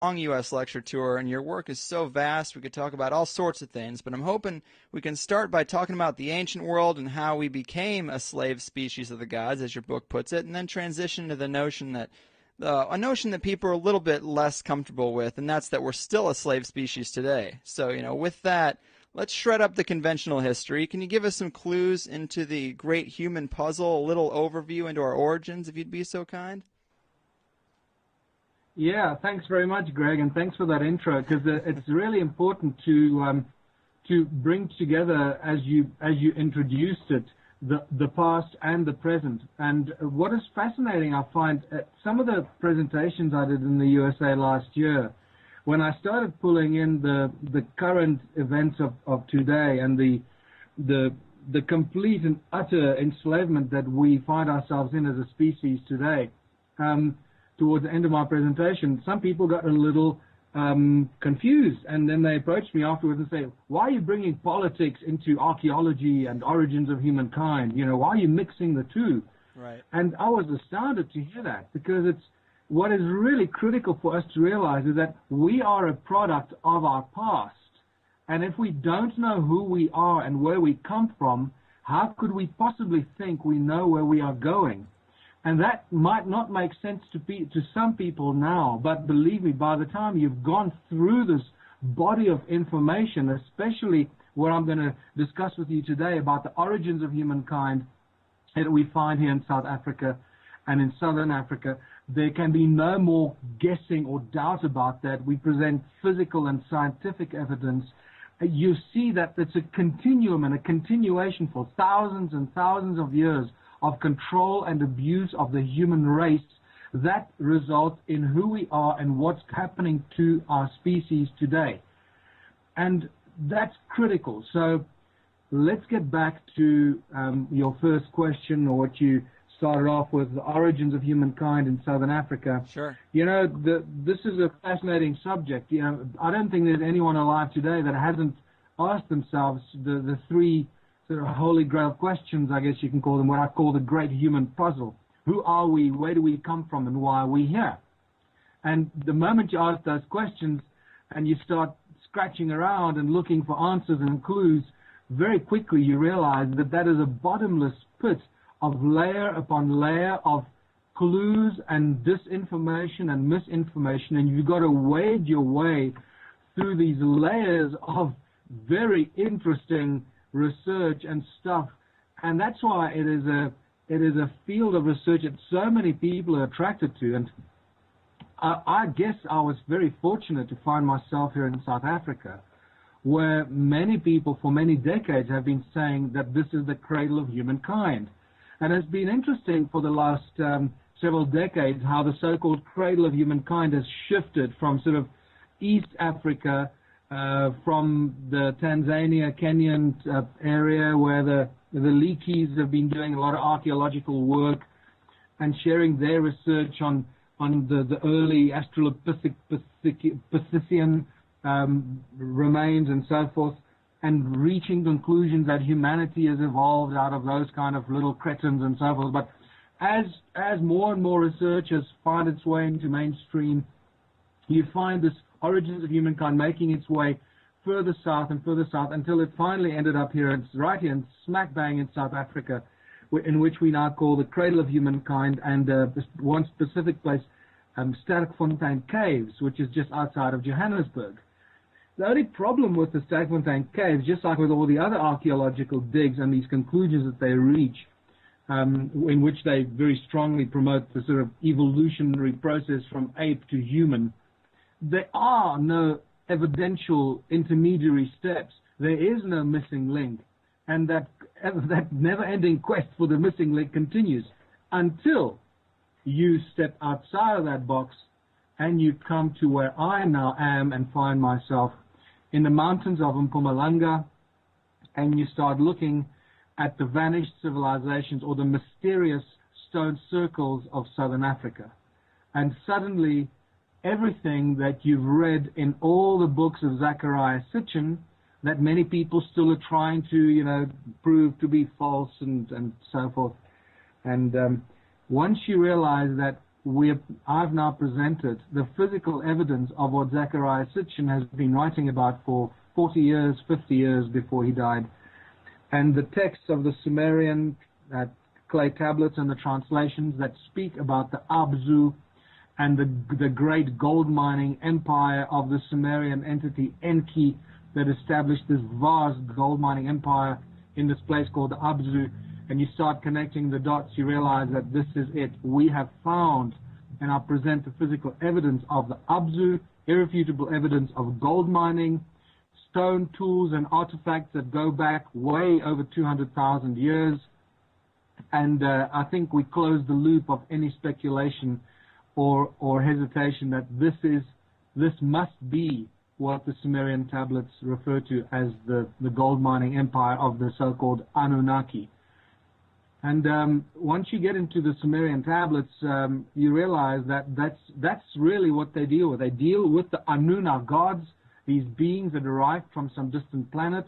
long U.S. lecture tour, and your work is so vast we could talk about all sorts of things, but I'm hoping we can start by talking about the ancient world and how we became a slave species of the gods, as your book puts it, and then transition to the notion that a notion that people are a little bit less comfortable with, and that's that we're still a slave species today. So, with that, let's shred up the conventional history. Can you give us some clues into the great human puzzle, a little overview into our origins, if you'd be so kind? Yeah, thanks very much, Greg, and thanks for that intro, because it's really important to bring together, as you introduced it, the past and the present. And what is fascinating, I find, some of the presentations I did in the USA last year, when I started pulling in the current events of today and the complete and utter enslavement that we find ourselves in as a species today, towards the end of my presentation, some people got a little confused, and then they approached me afterwards and say, why are you bringing politics into archaeology and origins of humankind? Why are you mixing the two? Right. And I was astounded to hear that, because it's what is really critical for us to realize is that we are a product of our past. And if we don't know who we are and where we come from, how could we possibly think we know where we are going? And that might not make sense to some people now, but believe me, by the time you've gone through this body of information, especially what I'm going to discuss with you today about the origins of humankind that we find here in South Africa and in Southern Africa, there can be no more guessing or doubt about that. We present physical and scientific evidence. You see that it's a continuum and a continuation for thousands and thousands of years of control and abuse of the human race that results in who we are and what's happening to our species today. And that's critical. So let's get back to your first question, or what you started off with, the origins of humankind in Southern Africa. Sure. This is a fascinating subject. I don't think there's anyone alive today that hasn't asked themselves the three sort of holy grail questions, I guess you can call them, what I call the great human puzzle. Who are we? Where do we come from? And why are we here? And the moment you ask those questions and you start scratching around and looking for answers and clues, very quickly you realize that that is a bottomless pit of layer upon layer of clues and disinformation and misinformation, and you've got to wade your way through these layers of very interesting research and stuff. And that's why it is a field of research that so many people are attracted to. And I guess I was very fortunate to find myself here in South Africa, where many people for many decades have been saying that this is the cradle of humankind. And it's been interesting for the last several decades how the so-called cradle of humankind has shifted from sort of East Africa, from the Tanzania, Kenyan area, where the Leakeys have been doing a lot of archaeological work and sharing their research on the early Australopithecine remains and so forth, and reaching conclusions that humanity has evolved out of those kind of little cretins and so forth. But as more and more research has found its way into mainstream, you find this origins of humankind making its way further south and further south until it finally ended up here, right here in smack bang in South Africa, in which we now call the cradle of humankind, and one specific place, Sterkfontein Caves, which is just outside of Johannesburg. The only problem with the Sterkfontein Caves, just like with all the other archaeological digs and these conclusions that they reach, in which they very strongly promote the sort of evolutionary process from ape to human, there are no evidential intermediary steps. There is no missing link. And that never-ending quest for the missing link continues until you step outside of that box and you come to where I now am and find myself in the mountains of Mpumalanga, and you start looking at the vanished civilizations or the mysterious stone circles of Southern Africa. And suddenly, everything that you've read in all the books of Zecharia Sitchin that many people still are trying to, prove to be false and so forth. And once you realize that I've now presented the physical evidence of what Zecharia Sitchin has been writing about for 40 years, 50 years before he died. And the texts of the Sumerian clay tablets and the translations that speak about the Abzu and the great gold mining empire of the Sumerian entity Enki that established this vast gold mining empire in this place called the Abzu. And you start connecting the dots, you realize that this is it. We have found, and I present the physical evidence of the Abzu, irrefutable evidence of gold mining, stone tools and artifacts that go back way over 200,000 years. And I think we close the loop of any speculation or hesitation that this must be what the Sumerian tablets refer to as the gold mining empire of the so-called Anunnaki. And once you get into the Sumerian tablets, you realize that that's really what they deal with. They deal with the Annunaki gods, these beings that arrived from some distant planet.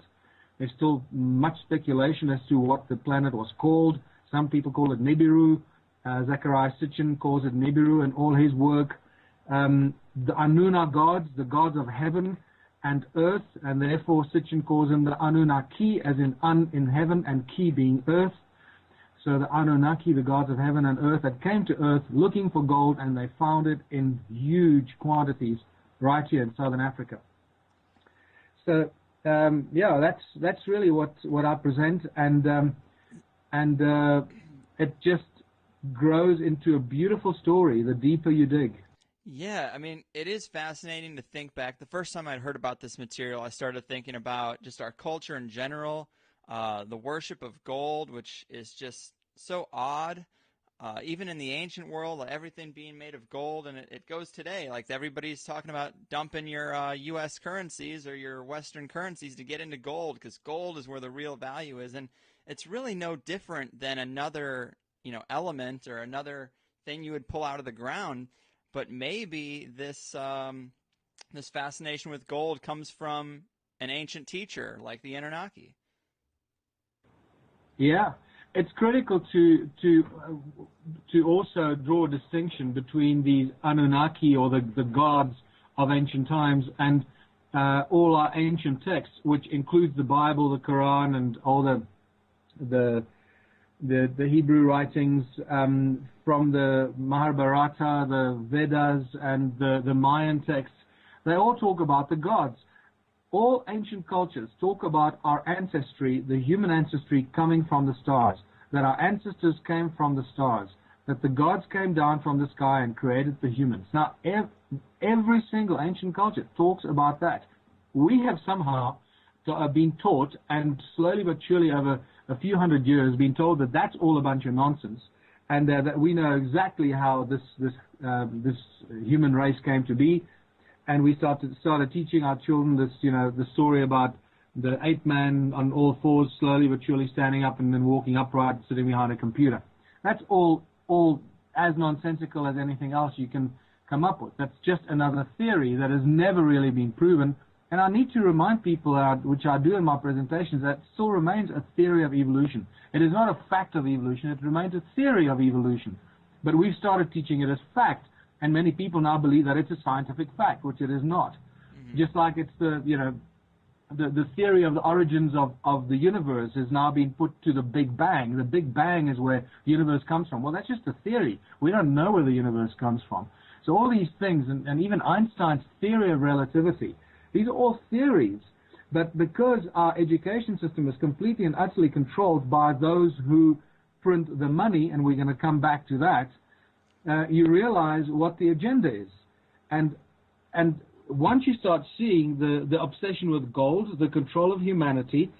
There's still much speculation as to what the planet was called. Some people call it Nibiru. Zecharia Sitchin calls it Nibiru in all his work. The Anunnaki gods, the gods of heaven and earth, and therefore Sitchin calls them the Anunnaki, as in in heaven and ki being earth. So the Anunnaki, the gods of heaven and earth, that came to earth looking for gold, and they found it in huge quantities right here in southern Africa. So yeah, that's really what I present, and it just grows into a beautiful story the deeper you dig. Yeah, I mean, it is fascinating to think back. The first time I'd heard about this material, I started thinking about just our culture in general, the worship of gold, which is just so odd. Even in the ancient world, like everything being made of gold, and it goes today. Like everybody's talking about dumping your U.S. currencies or your Western currencies to get into gold, because gold is where the real value is. And it's really no different than another, element or another thing you would pull out of the ground. But maybe this this fascination with gold comes from an ancient teacher like the Anunnaki. Yeah, it's critical to also draw a distinction between these Anunnaki, or the gods of ancient times, and all our ancient texts, which includes the Bible, the Quran, and all the Hebrew writings, from the Mahabharata, the Vedas, and the Mayan texts. They all talk about the gods. All ancient cultures talk about our ancestry, the human ancestry, coming from the stars, that our ancestors came from the stars, that the gods came down from the sky and created the humans. Now, every single ancient culture talks about that. We have somehow been taught, and slowly but surely over a few hundred years, been told that that's all a bunch of nonsense, and that we know exactly how this human race came to be. And we started teaching our children this, the story about the ape man on all fours, slowly but surely standing up and then walking upright, sitting behind a computer. That's all as nonsensical as anything else you can come up with. That's just another theory that has never really been proven. And I need to remind people, which I do in my presentations, that it still remains a theory of evolution. It is not a fact of evolution. It remains a theory of evolution. But we've started teaching it as fact. And many people now believe that it's a scientific fact, which it is not. Mm-hmm. Just like it's the theory of the origins of the universe has now been put to the Big Bang. The Big Bang is where the universe comes from. Well, that's just a theory. We don't know where the universe comes from. So all these things, and even Einstein's theory of relativity, these are all theories. But because our education system is completely and utterly controlled by those who print the money, and we're going to come back to that, you realize what the agenda is. And once you start seeing the obsession with gold, the control of humanity,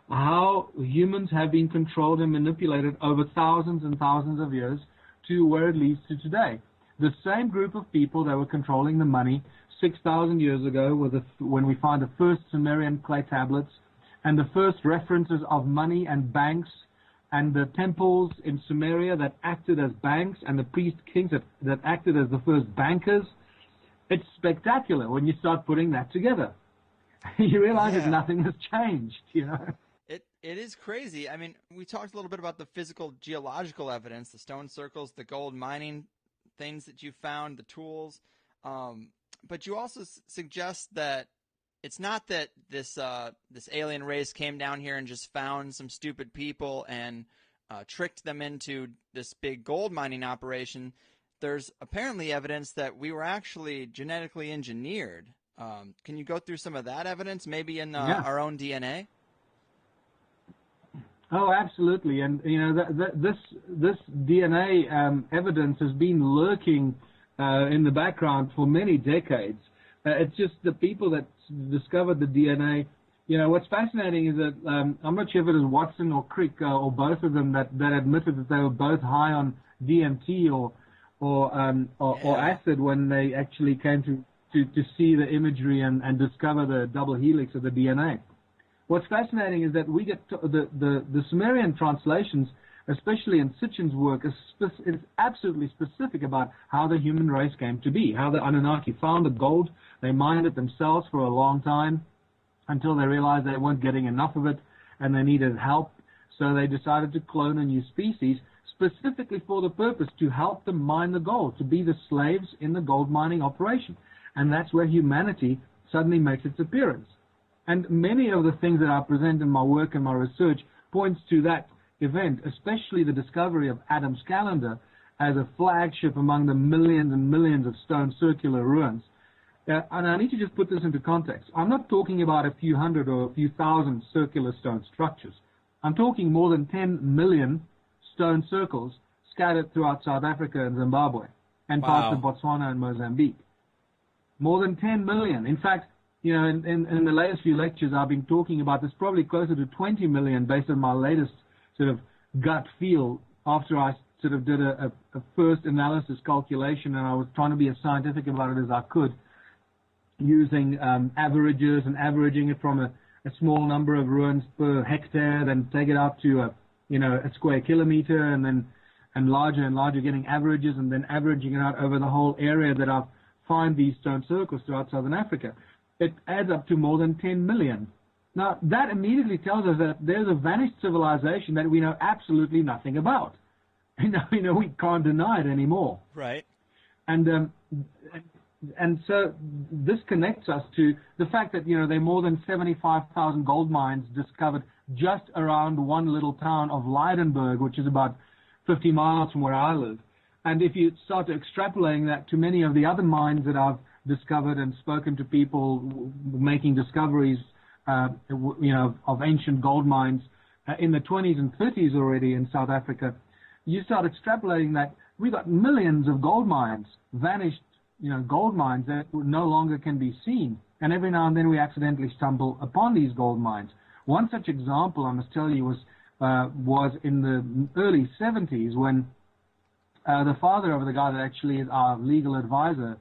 how humans have been controlled and manipulated over thousands and thousands of years to where it leads to today. The same group of people that were controlling the money 6,000 years ago, when we find the first Sumerian clay tablets and the first references of money and banks, and the temples in Sumeria that acted as banks, and the priest kings that acted as the first bankers. It's spectacular when you start putting that together. You realize that nothing has changed, It is crazy. I mean, we talked a little bit about the physical geological evidence, the stone circles, the gold mining things that you found, the tools. But you also suggest that it's not that this alien race came down here and just found some stupid people and tricked them into this big gold mining operation. There's apparently evidence that we were actually genetically engineered. Can you go through some of that evidence, maybe in our own DNA? Oh, absolutely. And, this DNA evidence has been lurking in the background for many decades. It's just the people that discovered the DNA. What's fascinating is that I'm not sure if it was Watson or Crick or both of them that admitted that they were both high on DMT or acid when they actually came to see the imagery and discover the double helix of the DNA. What's fascinating is that we get the Sumerian translations, especially in Sitchin's work, is absolutely specific about how the human race came to be, how the Anunnaki found the gold. They mined it themselves for a long time until they realized they weren't getting enough of it and they needed help. So they decided to clone a new species specifically for the purpose to help them mine the gold, to be the slaves in the gold mining operation. And that's where humanity suddenly makes its appearance. And many of the things that I present in my work and my research points to that event, especially the discovery of Adam's calendar as a flagship among the millions and millions of stone circular ruins. And I need to just put this into context. I'm not talking about a few hundred or a few thousand circular stone structures. I'm talking more than 10 million stone circles scattered throughout South Africa and Zimbabwe and parts of Botswana and Mozambique. More than 10 million. In fact, in the latest few lectures I've been talking about, there's probably closer to 20 million based on my latest sort of gut feel after I sort of did a first analysis calculation, and I was trying to be as scientific about it as I could, using averages and averaging it from a small number of ruins per hectare, then take it out to a square kilometer, and larger, getting averages, and then averaging it out over the whole area that I've find these stone circles throughout Southern Africa. It adds up to more than 10 million. Now, that immediately tells us that there's a vanished civilization that we know absolutely nothing about. We can't deny it anymore. Right. And so this connects us to the fact that, there are more than 75,000 gold mines discovered just around one little town of Leidenburg, which is about 50 miles from where I live. And if you start extrapolating that to many of the other mines that I've discovered and spoken to people making discoveries, of ancient gold mines in the 20s and 30s already in South Africa, you start extrapolating that we've got millions of gold mines, vanished, gold mines that no longer can be seen. And every now and then we accidentally stumble upon these gold mines. One such example, I must tell you, was in the early 70s when the father of the guy that actually is our legal advisor,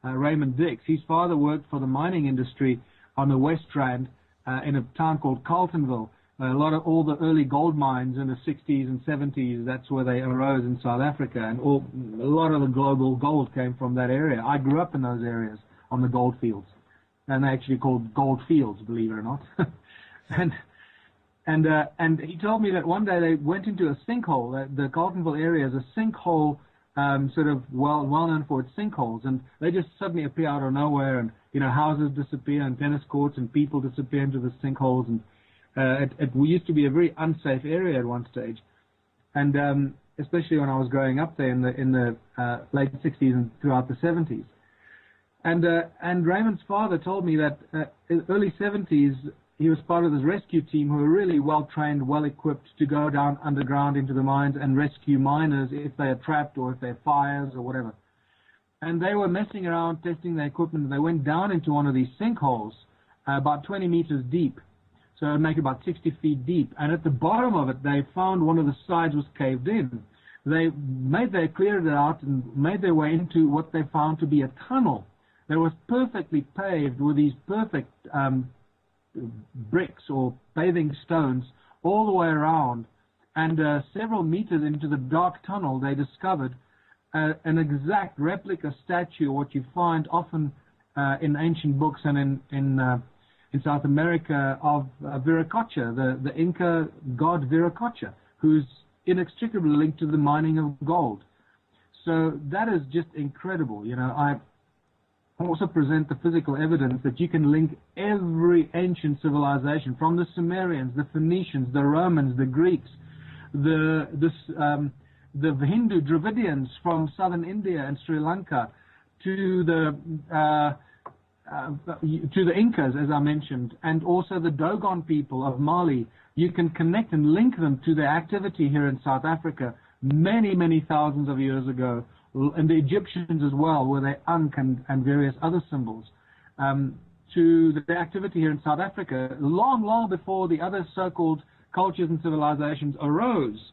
Raymond Dix, his father worked for the mining industry on the West Rand in a town called Carltonville. All the early gold mines in the 60s and 70s, that's where they arose in South Africa, and a lot of the global gold came from that area. I grew up in those areas on the gold fields, and they actually called gold fields, believe it or not. And he told me that one day they went into a sinkhole. The Carltonville area is a sinkhole, sort of well known for its sinkholes, and they just suddenly appear out of nowhere, and houses disappear, and tennis courts and people disappear into the sinkholes, and it used to be a very unsafe area at one stage, and especially when I was growing up there in the late 60s and throughout the 70s. And Raymond's father told me that in the early 70s he was part of this rescue team who were really well trained, well equipped to go down underground into the mines and rescue miners if they are trapped or if there are fires or whatever. And they were messing around, testing their equipment, and they went down into one of these sinkholes about 20 meters deep. So it would make about 60 feet deep. And at the bottom of it, they found one of the sides was caved in. They cleared it out and made their way into what they found to be a tunnel that was perfectly paved with these perfect bricks or paving stones all the way around. And several meters into the dark tunnel, they discovered an exact replica statue, what you find often in ancient books and in South America, of Viracocha, the Inca god Viracocha, who's inextricably linked to the mining of gold. So that is just incredible. You know, I also present the physical evidence that you can link every ancient civilization, from the Sumerians, the Phoenicians, the Romans, the Greeks, the Hindu Dravidians from southern India and Sri Lanka, to the Incas, as I mentioned, and also the Dogon people of Mali. You can connect and link them to their activity here in South Africa many, many thousands of years ago, and the Egyptians as well, were their Ankh and various other symbols, to the activity here in South Africa long, long before the other so-called cultures and civilizations arose.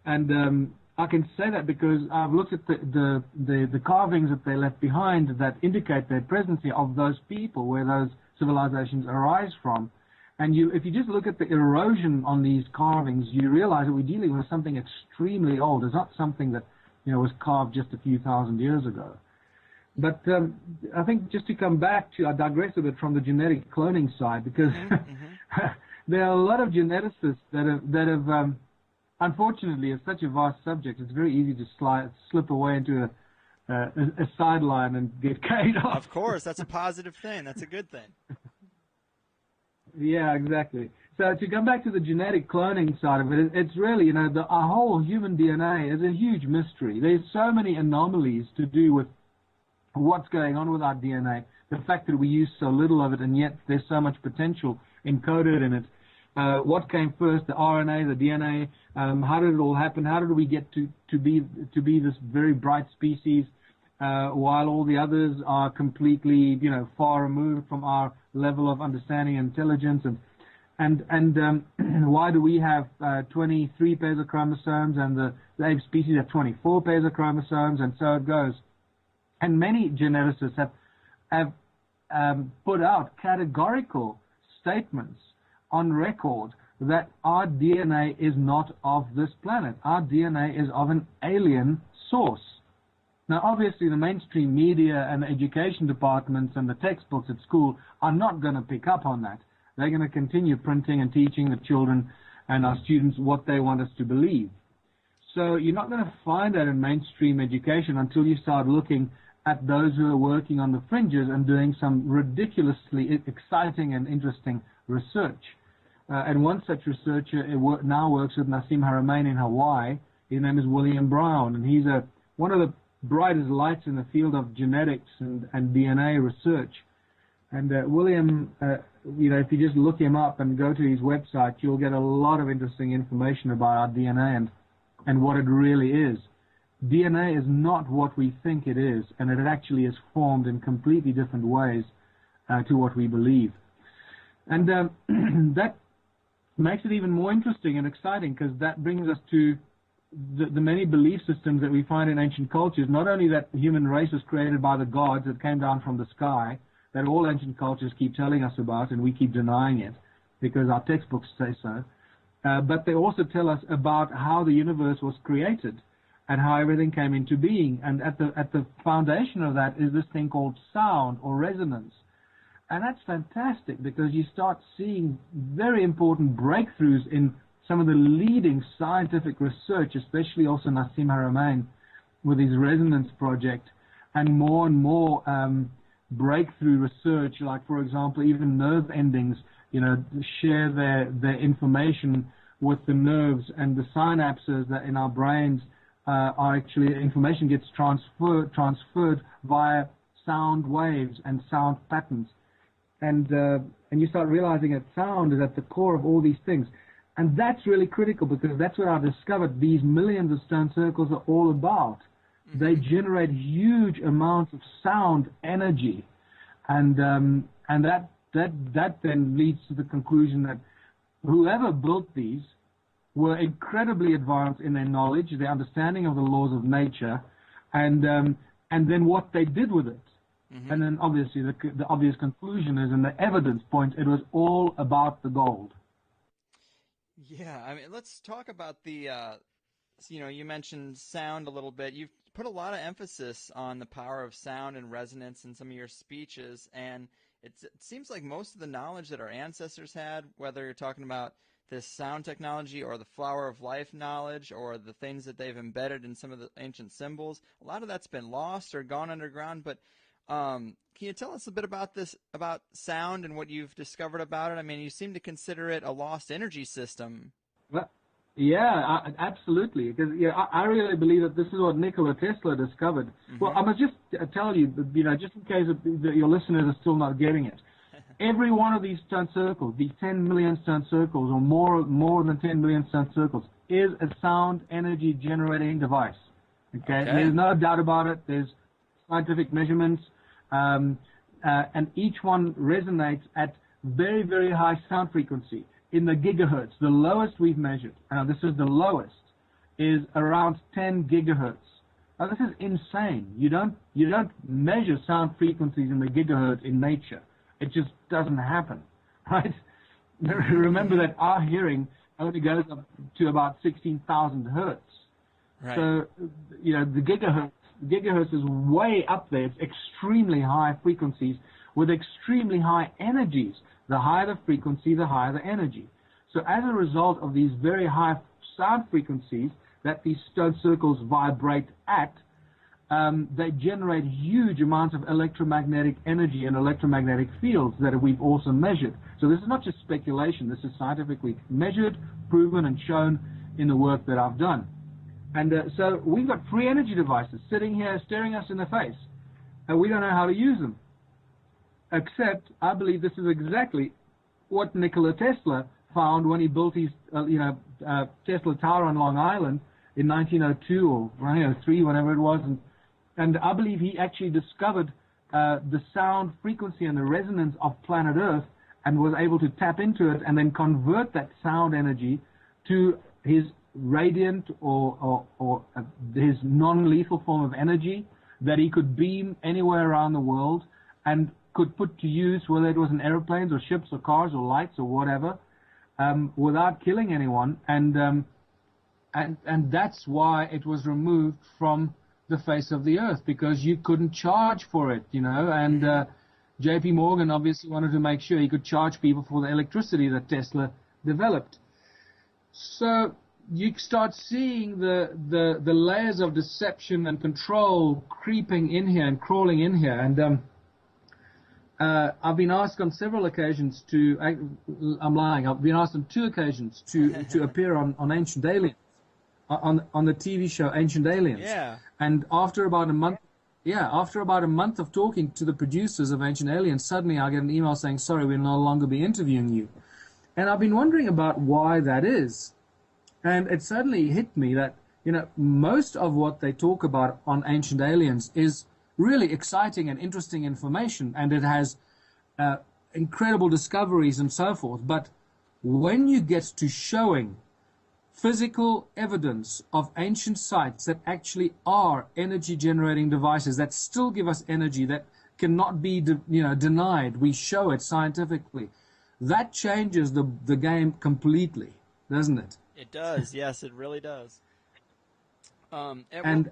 And I can say that because I've looked at the carvings that they left behind that indicate their presence here of those people, where those civilizations arise from. And if you just look at the erosion on these carvings, you realize that we're dealing with something extremely old. It's not something that, you know, was carved just a few thousand years ago. But I think just to come back to, I digress a bit from the genetic cloning side, because there are a lot of geneticists that have unfortunately, it's such a vast subject, it's very easy to slip away into a sideline and get carried off. Of course, that's a positive thing. That's a good thing. Yeah, exactly. So to come back to the genetic cloning side of it, it's really, you know, our whole human DNA is a huge mystery. There's so many anomalies to do with what's going on with our DNA, the fact that we use so little of it, and yet there's so much potential encoded in it. What came first, the RNA, the DNA? How did it all happen? How did we get to be this very bright species, while all the others are completely, you know, far removed from our level of understanding and intelligence? And why do we have 23 pairs of chromosomes, and the ape species have 24 pairs of chromosomes, and so it goes. And many geneticists have put out categorical statements on record that our DNA is not of this planet. Our DNA is of an alien source. Now, obviously, the mainstream media and the education departments and the textbooks at school are not going to pick up on that. They're going to continue printing and teaching the children and our students what they want us to believe. So you're not going to find that in mainstream education until you start looking at those who are working on the fringes and doing some ridiculously exciting and interesting research. And one such researcher now works with Nassim Haramein in Hawaii. His name is William Brown, and he's one of the brightest lights in the field of genetics and DNA research. And William, you know, if you just look him up and go to his website, you'll get a lot of interesting information about our DNA and what it really is. DNA is not what we think it is, and it actually is formed in completely different ways to what we believe. And that makes it even more interesting and exciting, because that brings us to the many belief systems that we find in ancient cultures. Not only that the human race was created by the gods that came down from the sky, that all ancient cultures keep telling us about, and we keep denying it because our textbooks say so, but they also tell us about how the universe was created and how everything came into being. And at the foundation of that is this thing called sound or resonance. And that's fantastic, because you start seeing very important breakthroughs in some of the leading scientific research, especially also Nassim Haramein with his resonance project, and more breakthrough research, like, for example, even nerve endings, you know, share their information with the nerves, and the synapses that in our brains are actually, information gets transferred via sound waves and sound patterns. And you start realizing that sound is at the core of all these things. And that's really critical, because that's what I've discovered these millions of stone circles are all about. They generate huge amounts of sound energy. And that then leads to the conclusion that whoever built these were incredibly advanced in their knowledge, their understanding of the laws of nature, and then what they did with it. And then obviously the obvious conclusion is, and the evidence points, it was all about the gold. Yeah, I mean, let's talk about the, you know, you mentioned sound a little bit. You've put a lot of emphasis on the power of sound and resonance in some of your speeches, and it seems like most of the knowledge that our ancestors had, whether you're talking about this sound technology or the flower of life knowledge or the things that they've embedded in some of the ancient symbols, a lot of that's been lost or gone underground. But can you tell us a bit about this, about sound and what you've discovered about it? I mean, you seem to consider it a lost energy system. Well, yeah, absolutely. Because I really believe that this is what Nikola Tesla discovered. Mm-hmm. Well, I must just tell you, just in case your listeners are still not getting it. Every one of these stone circles, these 10 million stone circles, or more than 10 million stone circles, is a sound energy generating device. Okay? There's no doubt about it. There's scientific measurements, and each one resonates at very, very high sound frequency in the gigahertz. The lowest we've measured, this is the lowest, is around 10 gigahertz. Now, this is insane. You don't measure sound frequencies in the gigahertz in nature. It just doesn't happen, right? Remember that our hearing only goes up to about 16,000 hertz. Right. So, the gigahertz is way up there. It's extremely high frequencies with extremely high energies. The higher the frequency, the higher the energy. So as a result of these very high sound frequencies that these stone circles vibrate at, they generate huge amounts of electromagnetic energy and electromagnetic fields that we've also measured. So this is not just speculation. This is scientifically measured, proven, and shown in the work that I've done. And so we've got free energy devices sitting here staring us in the face, and we don't know how to use them. Except, I believe this is exactly what Nikola Tesla found when he built his, Tesla Tower on Long Island in 1902 or 1903, whenever it was. And I believe he actually discovered the sound frequency and the resonance of planet Earth and was able to tap into it and then convert that sound energy to his radiant or his non-lethal form of energy that he could beam anywhere around the world and could put to use, whether it was in airplanes or ships or cars or lights or whatever, without killing anyone. And that's why it was removed from the face of the earth, because you couldn't charge for it, and J.P. Morgan obviously wanted to make sure he could charge people for the electricity that Tesla developed. So you start seeing the layers of deception and control creeping in here and crawling in here. And I've been asked on several occasions I'm lying, I've been asked on 2 occasions to appear on Ancient Aliens, on the TV show Ancient Aliens. Yeah. And after about a month of talking to the producers of Ancient Aliens, suddenly I get an email saying, sorry, we'll no longer be interviewing you. And I've been wondering about why that is. And it suddenly hit me that, most of what they talk about on Ancient Aliens is really exciting and interesting information, and it has incredible discoveries and so forth. But when you get to showing physical evidence of ancient sites that actually are energy generating devices that still give us energy, that cannot be denied, we show it scientifically, that changes the game completely, doesn't it? It does. Yes, it really does. And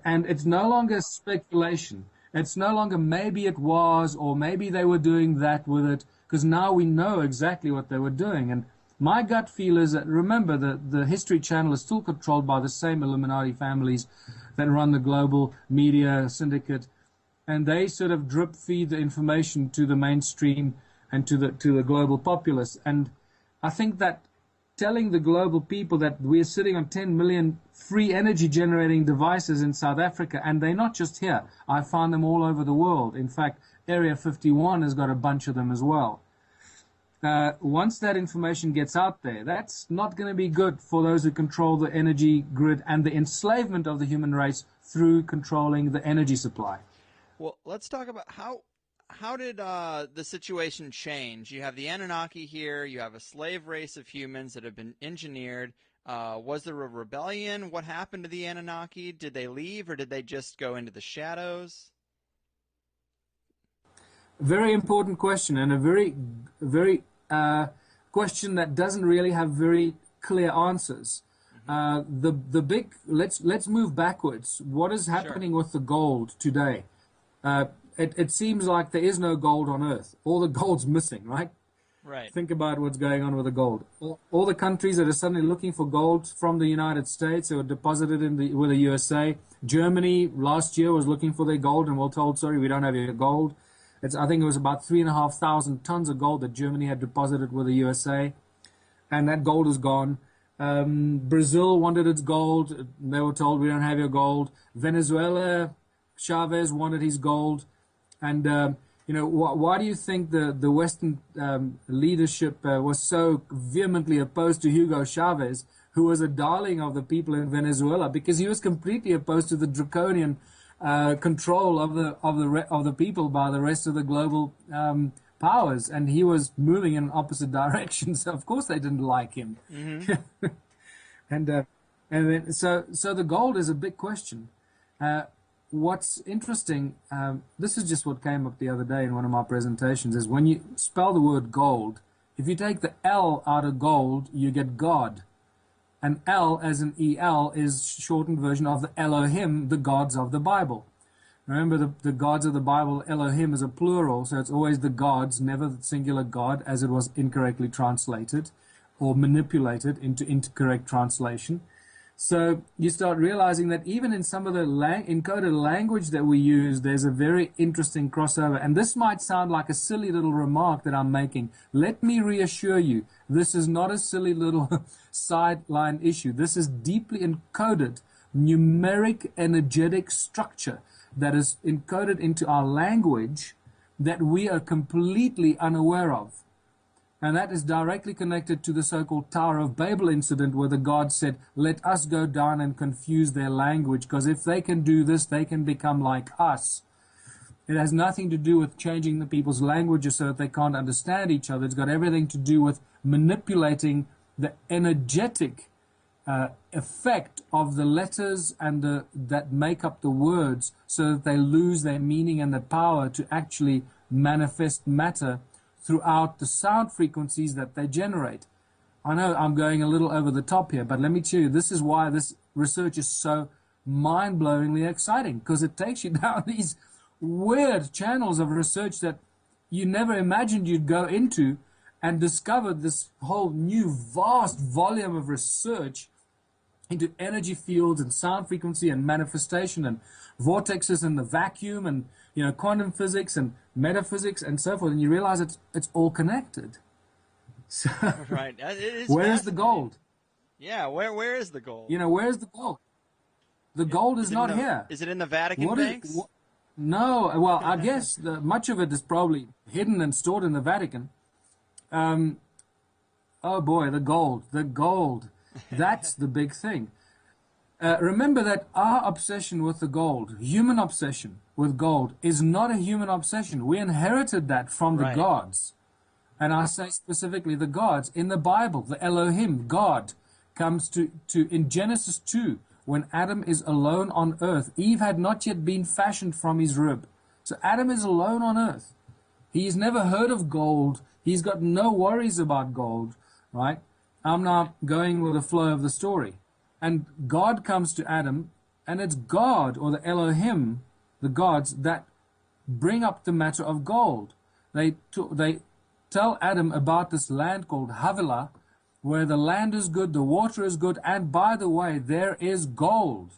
it's no longer speculation. It's no longer maybe it was, or maybe they were doing that with it, because now we know exactly what they were doing. And my gut feel is that, remember, the History Channel is still controlled by the same Illuminati families that run the global media syndicate, and they sort of drip feed the information to the mainstream and to the global populace. And I think that telling the global people that we're sitting on 10 million free energy generating devices in South Africa, and they're not just here. I found them all over the world. In fact, Area 51 has got a bunch of them as well. Once that information gets out there, that's not going to be good for those who control the energy grid and the enslavement of the human race through controlling the energy supply. Well, let's talk about how did the situation change? You have the Anunnaki here. You have a slave race of humans that have been engineered. Was there a rebellion? What happened to the Anunnaki? Did they leave, or did they just go into the shadows? Very important question, and a very, very question that doesn't really have very clear answers. The big let's move backwards. What is happening with the gold today? It seems like there is no gold on Earth. All the gold's missing, right? Right. Think about what's going on with the gold. All the countries that are suddenly looking for gold from the United States or deposited with the USA. Germany last year was looking for their gold and we're told, sorry, we don't have your gold. I think it was about 3,500 tons of gold that Germany had deposited with the USA. And that gold is gone. Brazil wanted its gold. They were told, we don't have your gold. Venezuela, Chavez wanted his gold. And, why do you think the Western leadership was so vehemently opposed to Hugo Chavez, who was a darling of the people in Venezuela? Because he was completely opposed to the draconian control of the people by the rest of the global powers, and he was moving in opposite directions. So of course they didn't like him. Mm-hmm. and then so the gold is a big question. What's interesting, this is just what came up the other day in one of my presentations, is when you spell the word gold, if you take the L out of gold, you get God. And L, as in EL, is shortened version of the Elohim, the gods of the Bible. Remember, the gods of the Bible, Elohim is a plural, so it's always the gods, never the singular God, as it was incorrectly translated or manipulated into incorrect translation. So you start realizing that even in some of the encoded language that we use, there's a very interesting crossover. And this might sound like a silly little remark that I'm making. Let me reassure you, this is not a silly little sideline issue. This is deeply encoded, numeric, energetic structure that is encoded into our language that we are completely unaware of. And that is directly connected to the so-called Tower of Babel incident where the gods said, let us go down and confuse their language, because if they can do this, they can become like us. It has nothing to do with changing the people's languages so that they can't understand each other. It's got everything to do with manipulating the energetic effect of the letters and that make up the words so that they lose their meaning and the power to actually manifest matter throughout the sound frequencies that they generate. I know I'm going a little over the top here, but let me tell you, this is why this research is so mind-blowingly exciting, because it takes you down these weird channels of research that you never imagined you'd go into, and discover this whole new vast volume of research into energy fields and sound frequency and manifestation and vortexes and the vacuum and quantum physics and metaphysics and so forth, and you realize it's all connected. So, right. Where is the gold? Yeah, where is the gold? Where's the gold? The gold is not here. Is it in the Vatican banks? No. Well, I guess much of it is probably hidden and stored in the Vatican. Oh boy, the gold. The gold. That's the big thing. Remember that our obsession with the gold, human obsession with gold, is not a human obsession. We inherited that from the gods. And I say specifically the gods. In the Bible, the Elohim, God, comes to in Genesis 2, when Adam is alone on earth. Eve had not yet been fashioned from his rib. So Adam is alone on earth. He's never heard of gold. He's got no worries about gold, right? I'm now going with the flow of the story. And God comes to Adam, and it's God, or the Elohim, the gods, that bring up the matter of gold. They tell Adam about this land called Havilah, where the land is good, the water is good, and by the way, there is gold.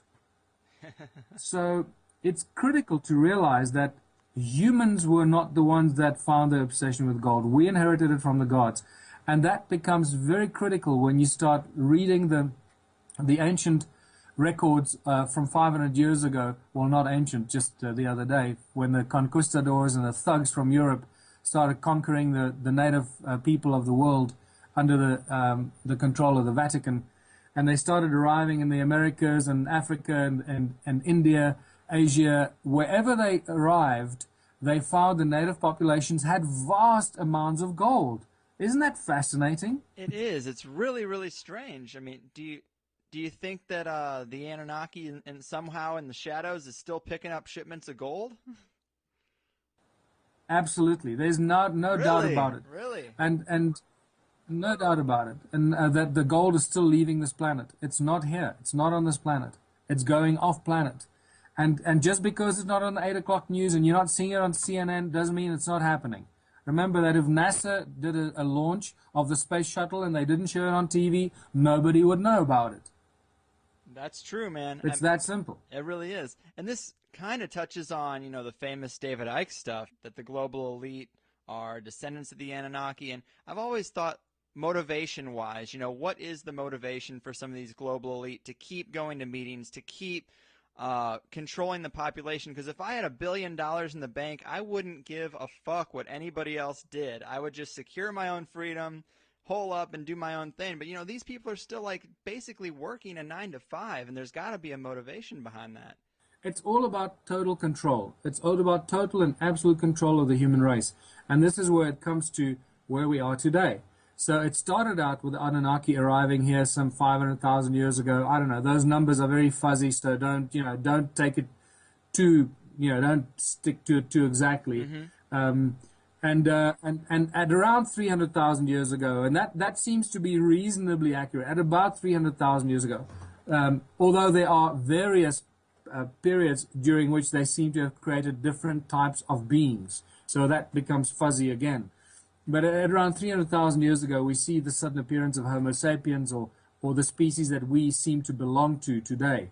So it's critical to realize that humans were not the ones that found the obsession with gold. We inherited it from the gods. And that becomes very critical when you start reading the ancient records from 500 years ago. Well, not ancient, just the other day, when the conquistadors and the thugs from Europe started conquering the native people of the world under the control of the Vatican. And they started arriving in the Americas and Africa and India, Asia. Wherever they arrived, they found the native populations had vast amounts of gold. Isn't that fascinating? It is. It's really, really strange. I mean, do you think that the Anunnaki and somehow in the shadows is still picking up shipments of gold? Absolutely. There's no doubt about it. Really? And no doubt about it. And that the gold is still leaving this planet. It's not here. It's not on this planet. It's going off planet. And just because it's not on the 8 o'clock news and you're not seeing it on CNN doesn't mean it's not happening. Remember that if NASA did a launch of the space shuttle and they didn't show it on TV, nobody would know about it. That's true, man. It's that simple. It really is. And this kind of touches on, the famous David Icke stuff, that the global elite are descendants of the Anunnaki. And I've always thought, motivation-wise, what is the motivation for some of these global elite to keep going to meetings, to keep controlling the population? Because if I had $1 billion in the bank, I wouldn't give a fuck what anybody else did. I would just secure my own freedom, hole up, and do my own thing. But these people are still like basically working a 9 to 5, and there's got to be a motivation behind that. It's all about total control. It's all about total and absolute control of the human race. And this is where it comes to where we are today. So it started out with the Anunnaki arriving here some 500,000 years ago. I don't know. Those numbers are very fuzzy, so don't take it don't stick to it too exactly. Mm-hmm. And at around 300,000 years ago, and that seems to be reasonably accurate, at about 300,000 years ago, although there are various periods during which they seem to have created different types of beings. So that becomes fuzzy again. But at around 300,000 years ago, we see the sudden appearance of Homo sapiens, or the species that we seem to belong to today.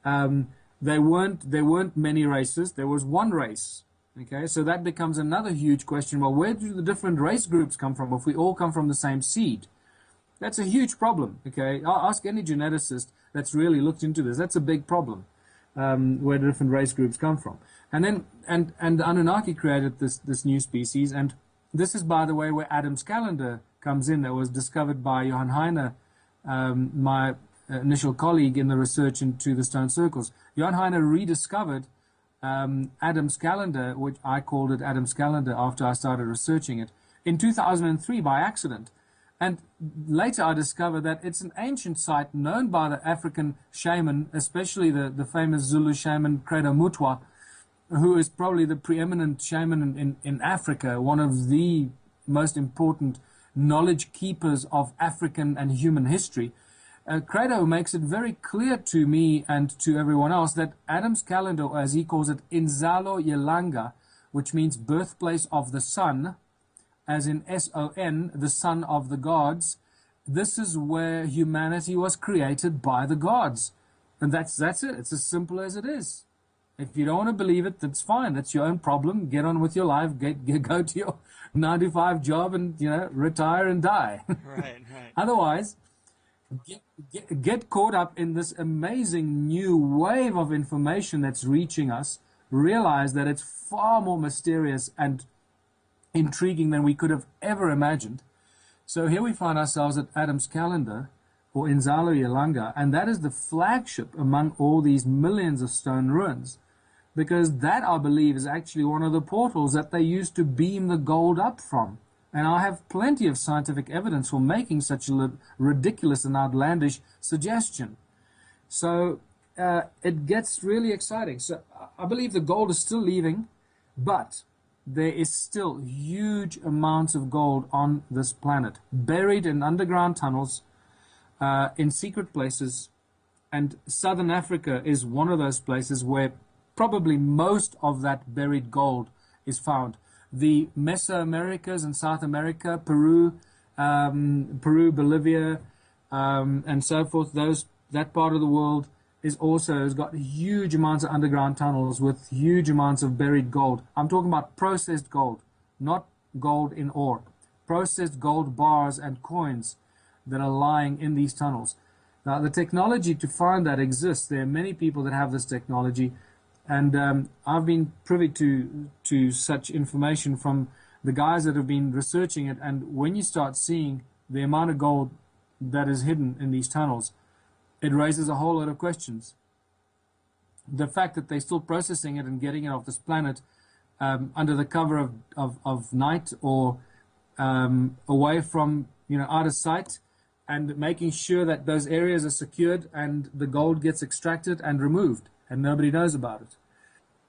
There weren't many races. There was one race. Okay, so that becomes another huge question. Well, where do the different race groups come from if we all come from the same seed? That's a huge problem. Okay, I'll ask any geneticist that's really looked into this. That's a big problem, where the different race groups come from. And then and the Anunnaki created this new species, and this is, by the way, where Adam's calendar comes in. That was discovered by Johann Heine, my initial colleague in the research into the stone circles. Johann Heine rediscovered Adam's calendar, which I called it Adam's calendar after I started researching it, in 2003 by accident. And later I discovered that it's an ancient site known by the African shaman, especially the famous Zulu shaman Credo Mutwa, who is probably the preeminent shaman in Africa, one of the most important knowledge keepers of African and human history. Credo makes it very clear to me and to everyone else that Adam's calendar, or as he calls it, Inzalo Yelanga, which means birthplace of the sun, as in S-O-N, the son of the gods, this is where humanity was created by the gods. And that's it. It's as simple as it is. If you don't want to believe it, that's fine. That's your own problem. Get on with your life. Go to your 9 to 5 job and, retire and die. Right. Otherwise, get caught up in this amazing new wave of information that's reaching us. Realize that it's far more mysterious and intriguing than we could have ever imagined. So here we find ourselves at Adam's calendar, or Inzalo Yelanga, and that is the flagship among all these millions of stone ruins. Because that, I believe, is actually one of the portals that they used to beam the gold up from. And I have plenty of scientific evidence for making such a ridiculous and outlandish suggestion. So it gets really exciting. So I believe the gold is still leaving, but there is still huge amounts of gold on this planet, buried in underground tunnels, in secret places. And Southern Africa is one of those places where probably most of that buried gold is found. The Mesoamericas and South America, Peru, Bolivia, and so forth, that part of the world has got huge amounts of underground tunnels with huge amounts of buried gold. I'm talking about processed gold, not gold in ore. Processed gold bars and coins that are lying in these tunnels. Now, the technology to find that exists. There are many people that have this technology. And I've been privy to such information from the guys that have been researching it. And when you start seeing the amount of gold that is hidden in these tunnels, it raises a whole lot of questions. The fact that they're still processing it and getting it off this planet under the cover of night, or away from out of sight, and making sure that those areas are secured and the gold gets extracted and removed, and nobody knows about it.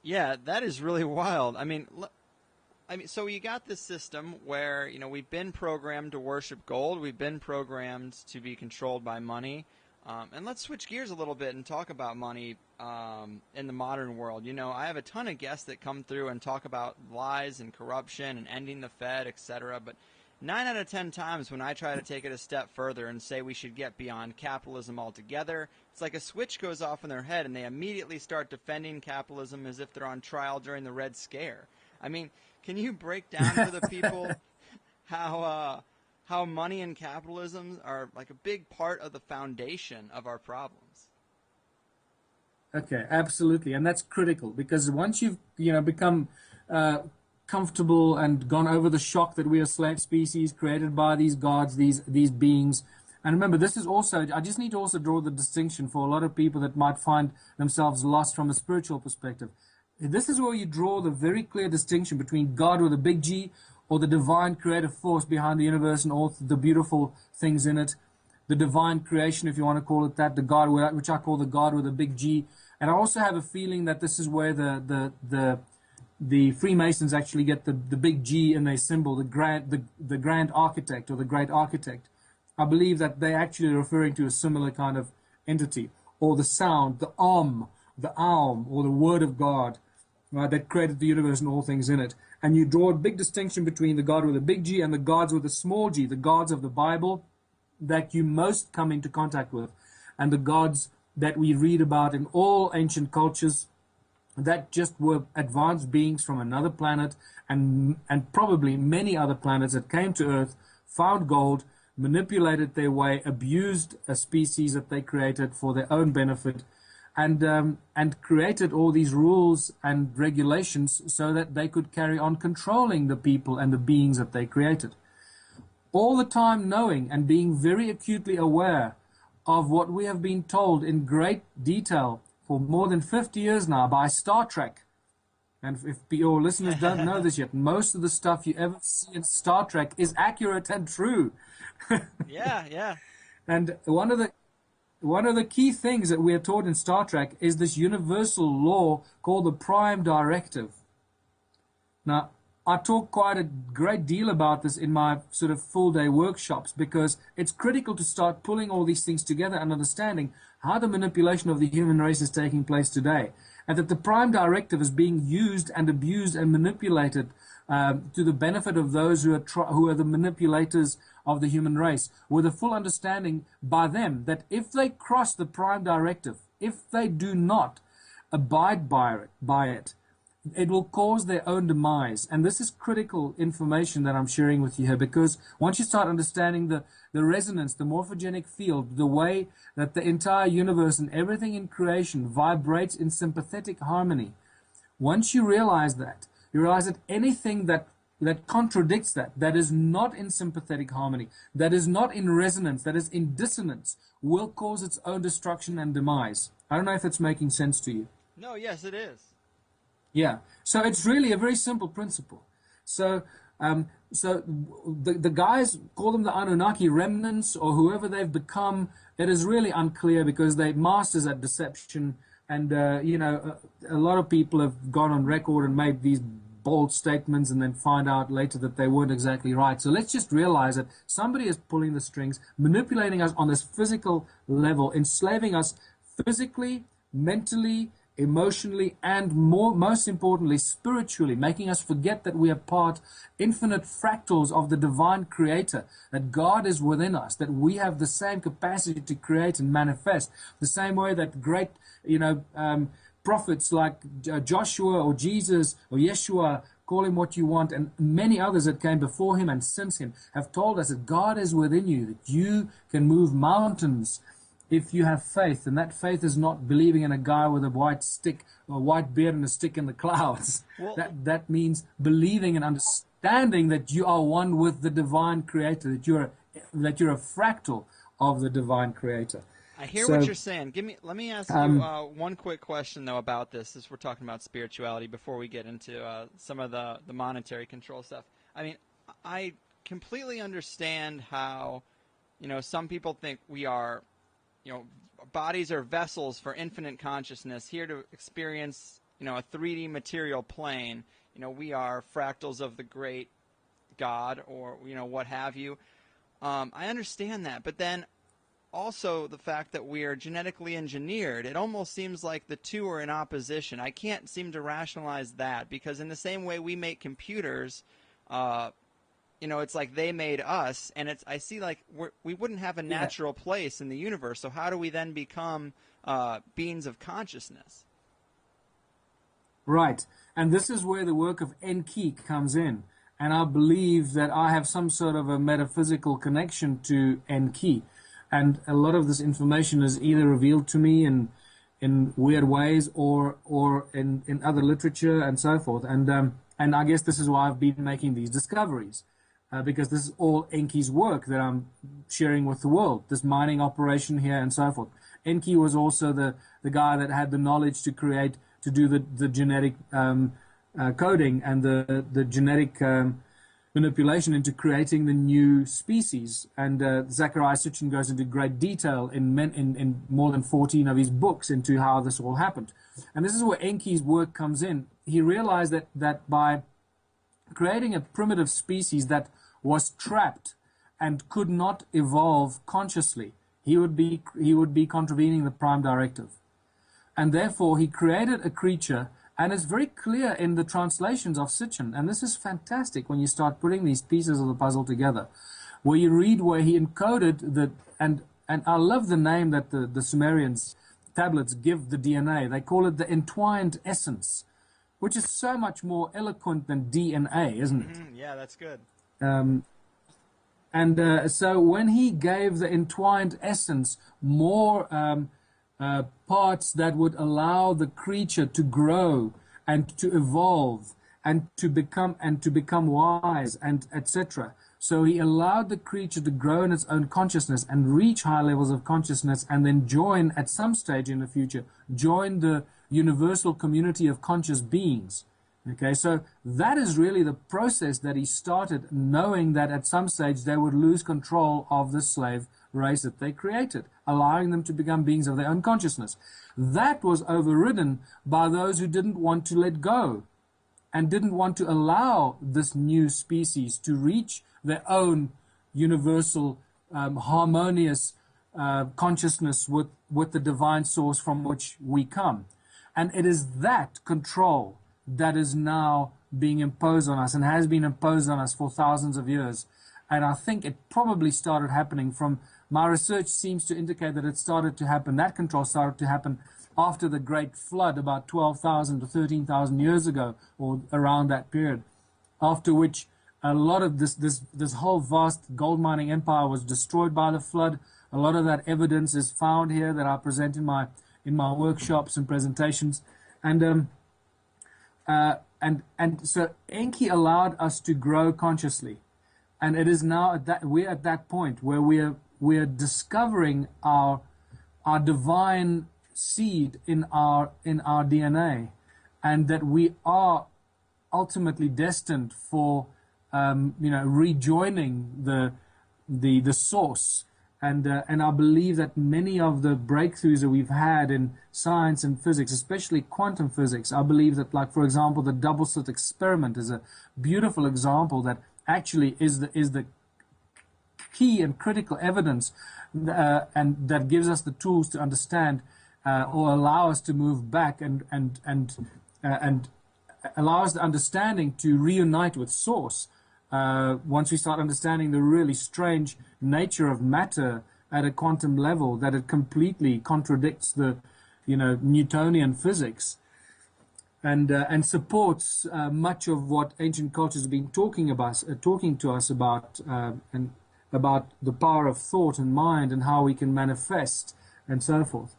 Yeah, that is really wild. I mean, so you got this system where, we've been programmed to worship gold. We've been programmed to be controlled by money. And let's switch gears a little bit and talk about money in the modern world. You know, I have a ton of guests that come through and talk about lies and corruption and ending the Fed, etc. But 9 out of 10 times when I try to take it a step further and say we should get beyond capitalism altogether, it's like a switch goes off in their head and they immediately start defending capitalism as if they're on trial during the Red Scare. I mean, can you break down for the people how money and capitalism are like a big part of the foundation of our problems? Okay, absolutely, and that's critical, because once you've become comfortable and gone over the shock that we are slave species created by these gods, these beings. And remember, this is also, I just need to also draw the distinction for a lot of people that might find themselves lost from a spiritual perspective. This is where you draw the very clear distinction between God with a big G, or the divine creative force behind the universe and all the beautiful things in it, the divine creation, if you want to call it that, the God, which I call the God with a big G. And I also have a feeling that this is where the Freemasons actually get the big G in their symbol, the grand architect or the great architect. I believe that they're actually referring to a similar kind of entity, or the sound, the Om, the Aum, or the Word of God, right, that created the universe and all things in it. And you draw a big distinction between the God with a big G and the gods with a small g, the gods of the Bible that you most come into contact with, and the gods that we read about in all ancient cultures that just were advanced beings from another planet, and probably many other planets that came to Earth, found gold, manipulated their way, abused a species that they created for their own benefit, and created all these rules and regulations so that they could carry on controlling the people and the beings that they created. All the time knowing and being very acutely aware of what we have been told in great detail for more than 50 years now by Star Trek. And if your listeners don't know this yet, most of the stuff you ever see in Star Trek is accurate and true. Yeah. And one of the key things that we are taught in Star Trek is this universal law called the Prime Directive. Now, I talk quite a great deal about this in my sort of full-day workshops, because it's critical to start pulling all these things together and understanding how the manipulation of the human race is taking place today, and that the Prime Directive is being used and abused and manipulated to the benefit of those who are the manipulators of the human race, with a full understanding by them that if they cross the Prime Directive, if they do not abide by it, it will cause their own demise. And this is critical information that I'm sharing with you here, because once you start understanding the resonance, the morphogenic field, the way that the entire universe and everything in creation vibrates in sympathetic harmony, once you realize that, you realize that anything that contradicts that is not in sympathetic harmony, that is not in resonance, that is in dissonance, will cause its own destruction and demise. I don't know if it's making sense to you. No, yes, it is. Yeah, so it's really a very simple principle. So the guys, call them the Anunnaki remnants or whoever they've become. It is really unclear, because they're masters at deception, and a lot of people have gone on record and made these bold statements and then find out later that they weren't exactly right. So let's just realize that somebody is pulling the strings, manipulating us on this physical level, enslaving us physically, mentally, emotionally, and most importantly, spiritually, making us forget that we are infinite fractals of the divine creator, that God is within us, that we have the same capacity to create and manifest, the same way that great, prophets like Joshua or Jesus or Yeshua, call him what you want, and many others that came before him and since him, have told us that God is within you, that you can move mountains if you have faith. And that faith is not believing in a guy with a white stick, or a white beard and a stick in the clouds. Well, that means believing and understanding that you are one with the divine creator, that you're a fractal of the divine creator. I hear what you're saying. Let me ask you one quick question though about this, as we're talking about spirituality, before we get into some of the monetary control stuff. I mean, I completely understand how, some people think we are, bodies are vessels for infinite consciousness, here to experience, a 3D material plane. We are fractals of the great God, or, what have you. I understand that, but then also the fact that we are genetically engineered. It almost seems like the two are in opposition. I can't seem to rationalize that, because in the same way we make computers, it's like they made us, and I see like we wouldn't have a Yeah. natural place in the universe. So how do we then become beings of consciousness? Right. And this is where the work of Enki comes in. And I believe that I have some sort of a metaphysical connection to Enki. And a lot of this information is either revealed to me in weird ways or in other literature and so forth. And I guess this is why I've been making these discoveries. Because this is all Enki's work that I'm sharing with the world, this mining operation here and so forth. Enki was also the guy that had the knowledge to do the genetic coding and the genetic manipulation into creating the new species. And Zecharia Sitchin goes into great detail in more than 14 of his books into how this all happened. And this is where Enki's work comes in. He realized that by creating a primitive species that was trapped and could not evolve consciously, he would be contravening the prime directive. And therefore, he created a creature, and it's very clear in the translations of Sitchin, and this is fantastic when you start putting these pieces of the puzzle together, where you read where he encoded and I love the name that the Sumerians tablets give the DNA. They call it the entwined essence, which is so much more eloquent than DNA, isn't it? Yeah, that's good. So when he gave the entwined essence more parts that would allow the creature to grow and to evolve and to become wise and etc. So he allowed the creature to grow in its own consciousness and reach high levels of consciousness, and then join at some stage in the future, join the universal community of conscious beings. Okay, so that is really the process that he started, knowing that at some stage they would lose control of the slave race that they created, allowing them to become beings of their own consciousness. That was overridden by those who didn't want to let go and didn't want to allow this new species to reach their own universal, harmonious consciousness with the divine source from which we come. And it is that control that is now being imposed on us and has been imposed on us for thousands of years. And I think it probably started happening from, my research seems to indicate that it started to happen, that control started to happen after the Great Flood about 12,000 to 13,000 years ago, or around that period, after which a lot of this whole vast gold mining empire was destroyed by the flood. A lot of that evidence is found here that I present in my workshops and presentations. And so Enki allowed us to grow consciously, and it is now we're at that point where we're discovering our divine seed in our DNA, and that we are ultimately destined for rejoining the source. And I believe that many of the breakthroughs that we've had in science and physics, especially quantum physics, I believe that, like, for example, the double slit experiment is a beautiful example that actually is the key and critical evidence, and that gives us the tools to understand or allow us to move back and allow us the understanding to reunite with source. Once we start understanding the really strange nature of matter at a quantum level, that it completely contradicts the Newtonian physics, and supports much of what ancient cultures have been talking to us about, and about the power of thought and mind and how we can manifest and so forth.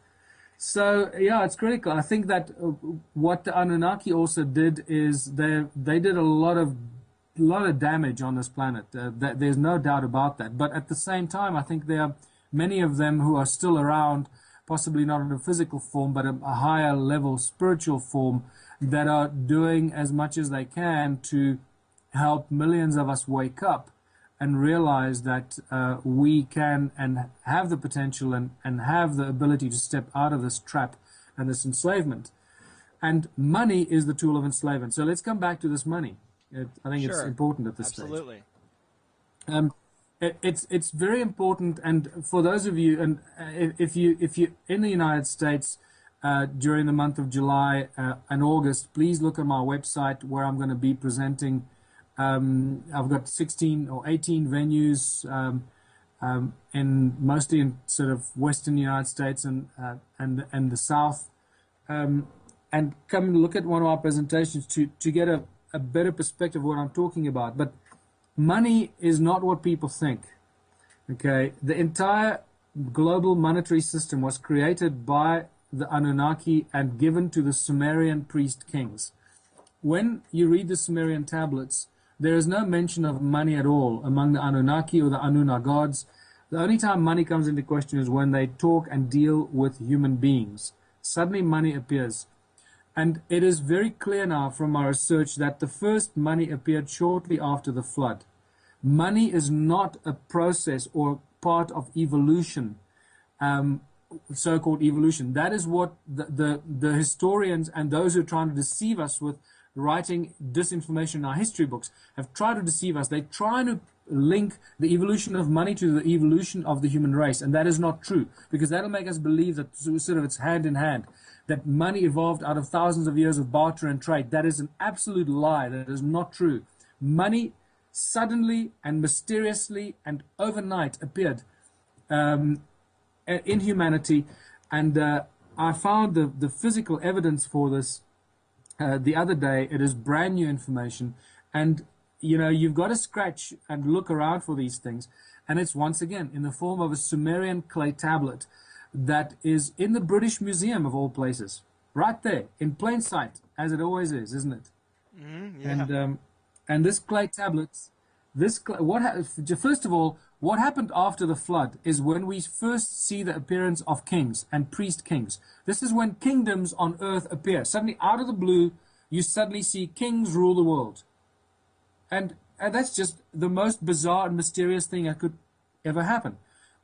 So yeah, it's critical. I think that what the Anunnaki also did is they did a lot of damage on this planet. There's no doubt about that. But at the same time, I think there are many of them who are still around, possibly not in a physical form, but a higher level spiritual form, that are doing as much as they can to help millions of us wake up and realize that we can and have the potential and have the ability to step out of this trap and this enslavement. And money is the tool of enslavement. So let's come back to this money. I think it's important at this stage. Absolutely. it's very important, and for those of you, and if you in the United States during the month of July and August, please look at my website where I'm going to be presenting. I've got 16 or 18 venues in mostly in sort of Western United States and the South, and come and look at one of our presentations to get a better perspective of what I'm talking about. But money is not what people think. Okay, the entire global monetary system was created by the Anunnaki and given to the Sumerian priest kings. When you read the Sumerian tablets, there is no mention of money at all among the Anunnaki or the Anunna gods. The only time money comes into question is when they talk and deal with human beings. Suddenly money appears. And it is very clear now from our research that the first money appeared shortly after the flood. Money is not a process or part of evolution, so-called evolution. That is what the historians and those who are trying to deceive us with writing disinformation in our history books have tried to deceive us. They're trying to link the evolution of money to the evolution of the human race, and that is not true, because that'll make us believe that sort of it's hand in hand, that money evolved out of thousands of years of barter and trade. That is an absolute lie. That is not true. Money suddenly and mysteriously and overnight appeared in humanity, and I found the physical evidence for this the other day. It is brand new information, and you've got to scratch and look around for these things, and it's once again in the form of a Sumerian clay tablet that is in the British Museum of all places, right there in plain sight, as it always is, isn't it? Yeah. And this clay tablets, first of all, what happened after the flood is when we first see the appearance of kings and priest kings. This is when kingdoms on earth appear. Suddenly, out of the blue, you suddenly see kings rule the world. And that's just the most bizarre and mysterious thing that could ever happen.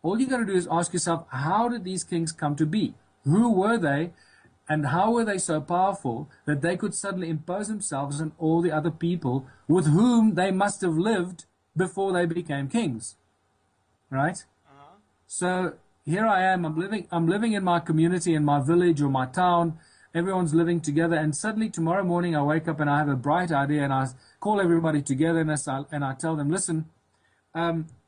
All you got to do is ask yourself, how did these kings come to be? Who were they? And how were they so powerful that they could suddenly impose themselves on all the other people with whom they must have lived before they became kings? Right? So here I am. I'm living in my community, in my village or my town. Everyone's living together, and suddenly tomorrow morning I wake up and I have a bright idea, and I call everybody together and I tell them, listen,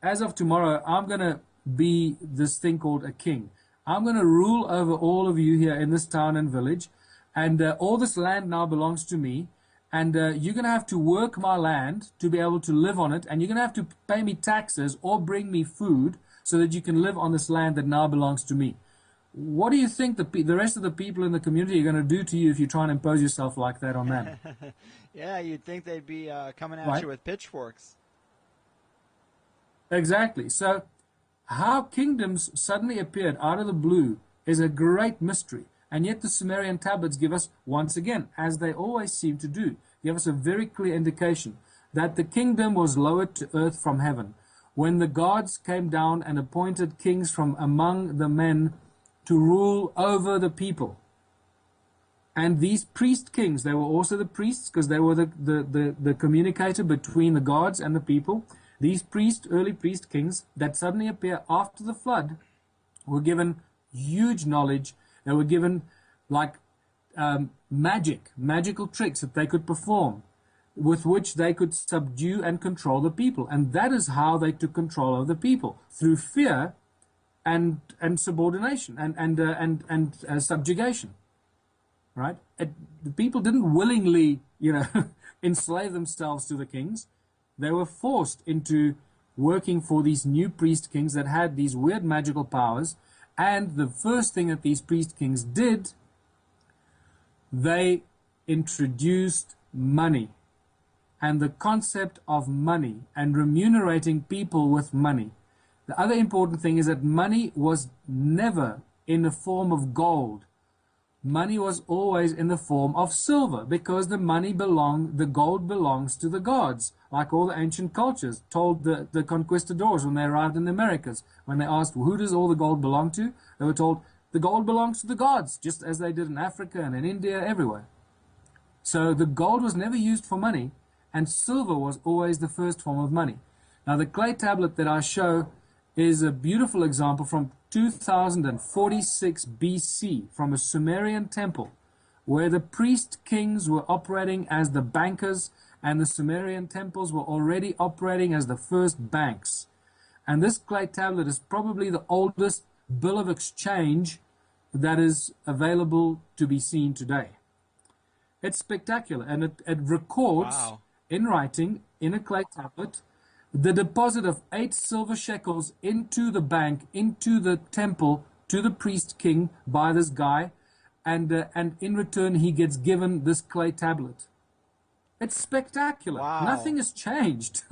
as of tomorrow, I'm going to be this thing called a king. I'm going to rule over all of you here in this town and village, and all this land now belongs to me, and you're going to have to work my land to be able to live on it, and you're going to have to pay me taxes or bring me food so that you can live on this land that now belongs to me. What do you think the rest of the people in the community are going to do to you if you try and impose yourself like that on them? Yeah, you'd think they'd be coming at Right. you with pitchforks. Exactly. So how kingdoms suddenly appeared out of the blue is a great mystery. And yet the Sumerian tablets give us, once again, as they always seem to do, give us a very clear indication that the kingdom was lowered to earth from heaven when the gods came down and appointed kings from among the men to rule over the people. And these priest kings, they were also the priests because they were the communicator between the gods and the people. These early priest kings that suddenly appear after the flood were given huge knowledge. They were given magical tricks that they could perform with which they could subdue and control the people. And that is how they took control of the people, through fear and subordination and subjugation. Right? The people didn't willingly, enslave themselves to the kings. They were forced into working for these new priest kings that had these weird magical powers. And the first thing that these priest kings did, they introduced money and the concept of money and remunerating people with money. The other important thing is that money was never in the form of gold. Money was always in the form of silver, because the gold belongs to the gods, like all the ancient cultures told the conquistadors when they arrived in the Americas. When they asked, who does all the gold belong to? They were told, the gold belongs to the gods, just as they did in Africa and in India, everywhere. So the gold was never used for money, and silver was always the first form of money. Now, the clay tablet that I show is a beautiful example from 2046 BC from a Sumerian temple where the priest kings were operating as the bankers and the Sumerian temples were already operating as the first banks. And this clay tablet is probably the oldest bill of exchange that is available to be seen today. It's spectacular, and it records in writing, in a clay tablet, the deposit of 8 silver shekels into the bank, into the temple, to the priest king by this guy, and in return he gets given this clay tablet. It's spectacular. Wow. Nothing has changed.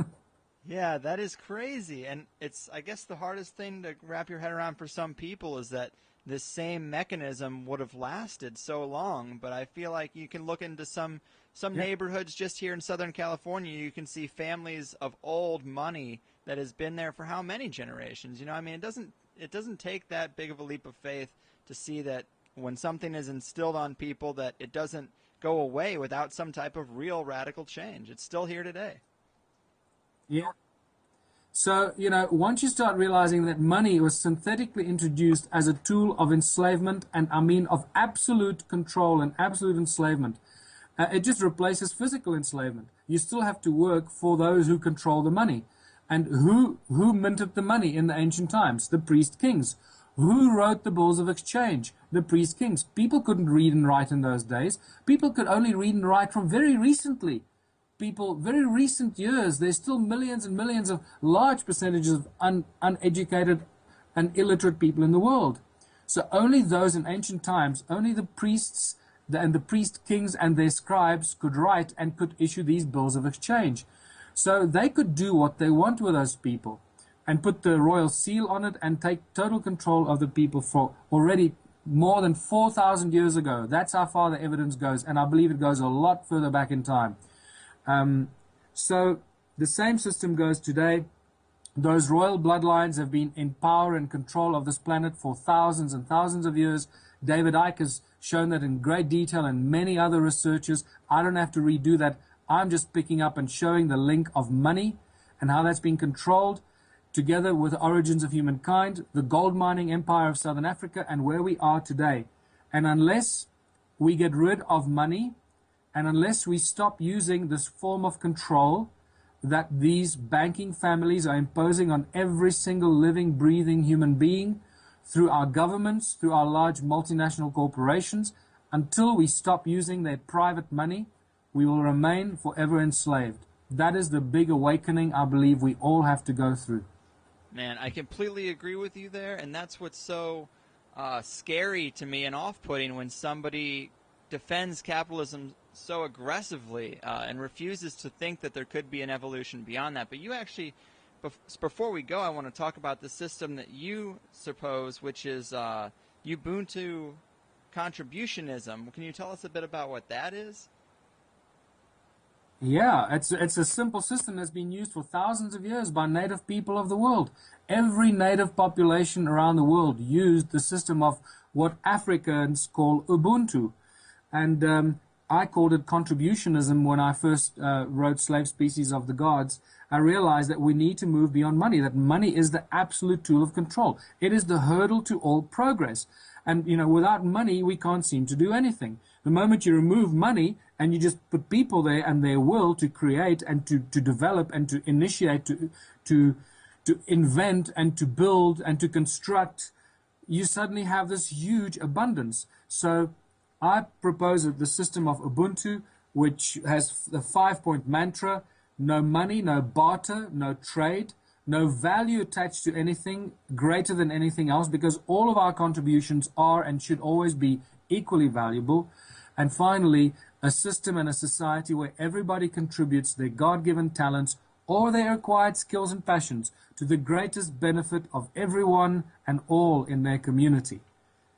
Yeah, that is crazy. And it's, I guess, the hardest thing to wrap your head around for some people is that this same mechanism would have lasted so long. But I feel like you can look into some neighborhoods just here in Southern California. You can see families of old money that has been there for how many generations? You know, I mean, it doesn't take that big of a leap of faith to see that when something is instilled on people that it doesn't go away without some type of real radical change. It's still here today. Yeah. So, you know, once you start realizing that money was synthetically introduced as a tool of enslavement, and I mean of absolute control and absolute enslavement, it just replaces physical enslavement. You still have to work for those who control the money. And who minted the money in the ancient times? The priest kings. Who wrote the bills of exchange? The priest kings. People couldn't read and write in those days. People could only read and write from very recently. Very recent years, there's still millions and millions of large percentages of uneducated and illiterate people in the world. So only those in ancient times, only the priests and the priest kings and their scribes could write and could issue these bills of exchange. So they could do what they want with those people and put the royal seal on it and take total control of the people for already more than 4,000 years ago. That's how far the evidence goes, and I believe it goes a lot further back in time. So the same system goes today. Those royal bloodlines have been in power and control of this planet for thousands and thousands of years. David Icke has shown that in great detail, and many other researchers. I don't have to redo that. I'm just picking up and showing the link of money and how that's been controlled together with the origins of humankind, the gold mining empire of Southern Africa, and where we are today. And unless we get rid of money, and unless we stop using this form of control that these banking families are imposing on every single living, breathing human being through our governments, through our large multinational corporations, until we stop using their private money, we will remain forever enslaved. That is the big awakening I believe we all have to go through. Man, I completely agree with you there, and that's what's so scary to me and off-putting when somebody defends capitalism so aggressively and refuses to think that there could be an evolution beyond that. But you actually, before we go, I want to talk about the system that you suppose, which is Ubuntu contributionism. Can you tell us a bit about what that is? Yeah, it's a simple system that's been used for thousands of years by native people of the world. Every native population around the world used the system of what Africans call Ubuntu. And I called it contributionism when I first wrote Slave Species of the Gods. I realized that we need to move beyond money, that money is the absolute tool of control. It is the hurdle to all progress. And, you know, without money, we can't seem to do anything. The moment you remove money and you just put people there and their will to create and to develop and to initiate, to invent and to build and to construct, you suddenly have this huge abundance. So I propose the system of Ubuntu, which has the 5-point mantra: no money, no barter, no trade, no value attached to anything greater than anything else, because all of our contributions are and should always be equally valuable. And finally, a system and a society where everybody contributes their God-given talents or their acquired skills and passions to the greatest benefit of everyone and all in their community.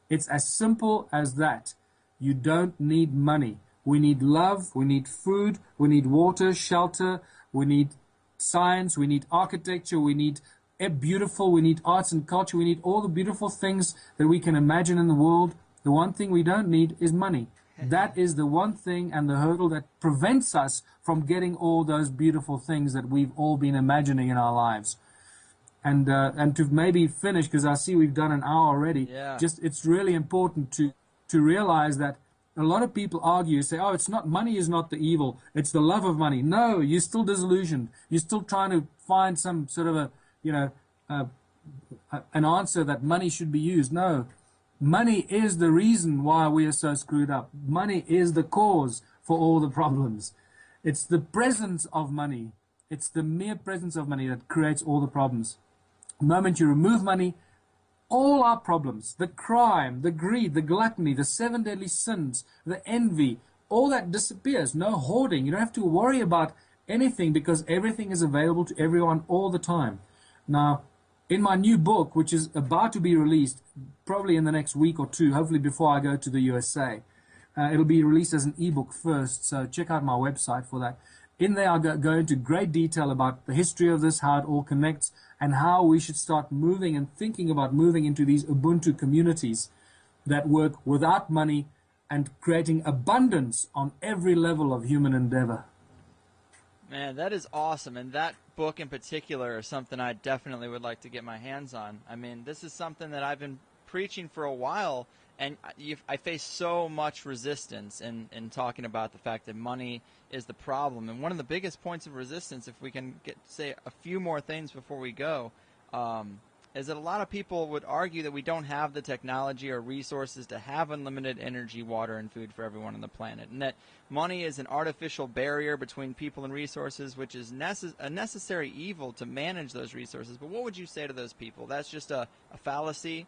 It's as simple as that. You don't need money. We need love, we need food, we need water, shelter, we need science, we need architecture, we need we need arts and culture, we need all the beautiful things that we can imagine in the world. The one thing we don't need is money. That is the one thing and the hurdle that prevents us from getting all those beautiful things that we've all been imagining in our lives. And to maybe finish, because I see we've done an hour already, Yeah. just it's really important to realize that a lot of people argue, say, oh, it's not, money is not the evil, it's the love of money. No, you're still disillusioned. You're still trying to find some sort of an answer that money should be used. No, money is the reason why we are so screwed up. Money is the cause for all the problems. It's the presence of money. It's the mere presence of money that creates all the problems. The moment you remove money, all our problems, the crime, the greed, the gluttony, the 7 deadly sins, the envy, all that disappears. No hoarding. You don't have to worry about anything because everything is available to everyone all the time. Now, in my new book, which is about to be released, probably in the next week or two, hopefully before I go to the USA, it'll be released as an ebook first, so check out my website for that. In there, I'll go into great detail about the history of this, how it all connects, and how we should start moving and thinking about moving into these Ubuntu communities that work without money and creating abundance on every level of human endeavor. Man, that is awesome. And that book in particular is something I definitely would like to get my hands on. I mean, this is something that I've been preaching for a while, and I face so much resistance in talking about the fact that money is the problem. And one of the biggest points of resistance, if we can say a few more things before we go, is that a lot of people would argue that we don't have the technology or resources to have unlimited energy, water, and food for everyone on the planet, and that money is an artificial barrier between people and resources, which is a necessary evil to manage those resources. But what would you say to those people? That's just a fallacy?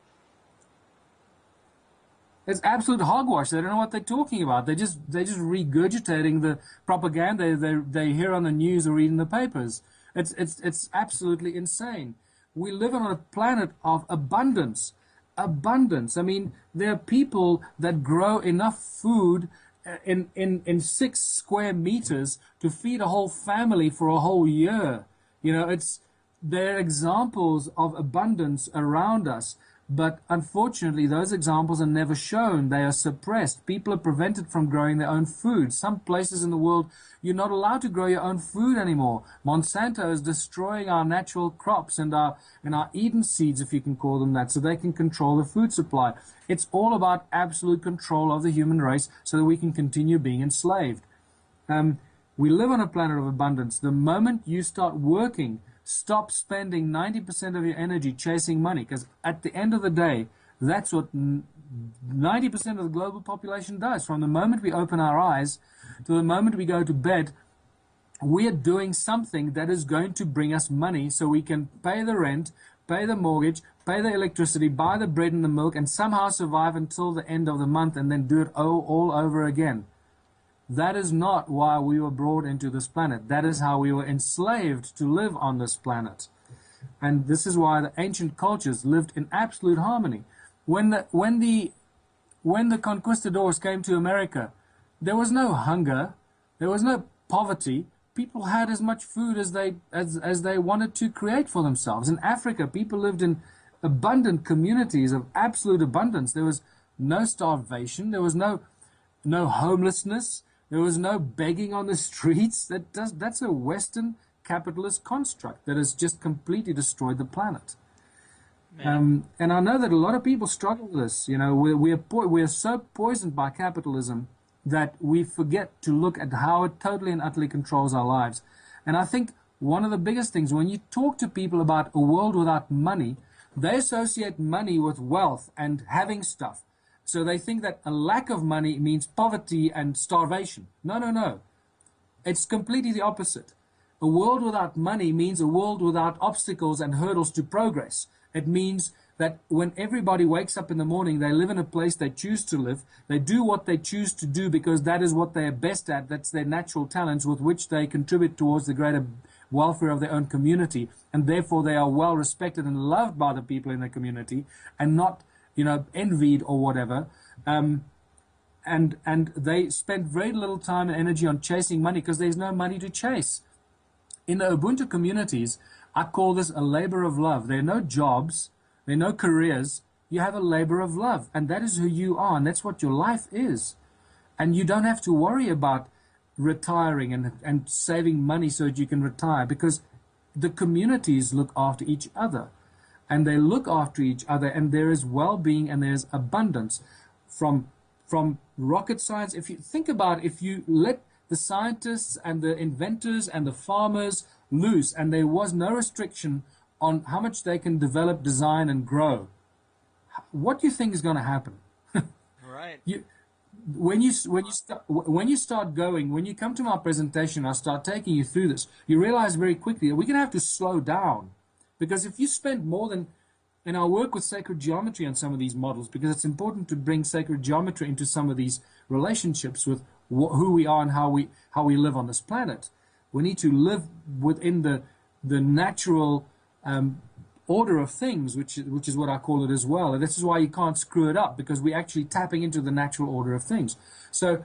It's absolute hogwash. They don't know what they're talking about. They're just regurgitating the propaganda they hear on the news or read in the papers. It's absolutely insane. We live on a planet of abundance. Abundance. I mean, there are people that grow enough food in 6 square meters to feed a whole family for a whole year. You know, there are examples of abundance around us. But unfortunately, those examples are never shown. They are suppressed. People are prevented from growing their own food. Some places in the world, you're not allowed to grow your own food anymore. Monsanto is destroying our natural crops and our Eden seeds, if you can call them that, so they can control the food supply. It's all about absolute control of the human race so that we can continue being enslaved. We live on a planet of abundance. The moment you start working, stop spending 90% of your energy chasing money, because at the end of the day, that's what 90% of the global population does. From the moment we open our eyes to the moment we go to bed, we are doing something that is going to bring us money so we can pay the rent, pay the mortgage, pay the electricity, buy the bread and the milk, and somehow survive until the end of the month and then do it all over again. That is not why we were brought into this planet. That is how we were enslaved to live on this planet. And this is why the ancient cultures lived in absolute harmony. When the conquistadors came to America, there was no hunger, there was no poverty. People had as much food as they wanted to create for themselves. In Africa, people lived in abundant communities of absolute abundance. There was no starvation, there was no homelessness. There was no begging on the streets. That's a Western capitalist construct that has just completely destroyed the planet. And I know that a lot of people struggle with this. You know, we are so poisoned by capitalism that we forget to look at how it totally and utterly controls our lives. And I think one of the biggest things, when you talk to people about a world without money, they associate money with wealth and having stuff. So they think that a lack of money means poverty and starvation. No. It's completely the opposite. A world without money means a world without obstacles and hurdles to progress. It means that when everybody wakes up in the morning, they live in a place they choose to live. They do what they choose to do because that is what they are best at. That's their natural talents with which they contribute towards the greater welfare of their own community. And therefore they are well respected and loved by the people in the community and not envied or whatever, and they spend very little time and energy on chasing money because there's no money to chase. In the Ubuntu communities, I call this a labor of love. There are no jobs, there are no careers. You have a labor of love, and that is who you are, and that's what your life is. And you don't have to worry about retiring and saving money so that you can retire, because the communities look after each other. And they look after each other, and there is well-being and there's abundance. From rocket science, if you think about, if you let the scientists and the inventors and the farmers loose, and there was no restriction on how much they can develop, design, and grow, what do you think is going to happen? Right. When you start going, when you come to my presentation, I start taking you through this, you realize very quickly that we're going to have to slow down. Because if you spend more than, and I work with sacred geometry on some of these models, because it's important to bring sacred geometry into some of these relationships with who we are and how we live on this planet. We need to live within the natural order of things, which is what I call it as well. And this is why you can't screw it up, because we're actually tapping into the natural order of things. So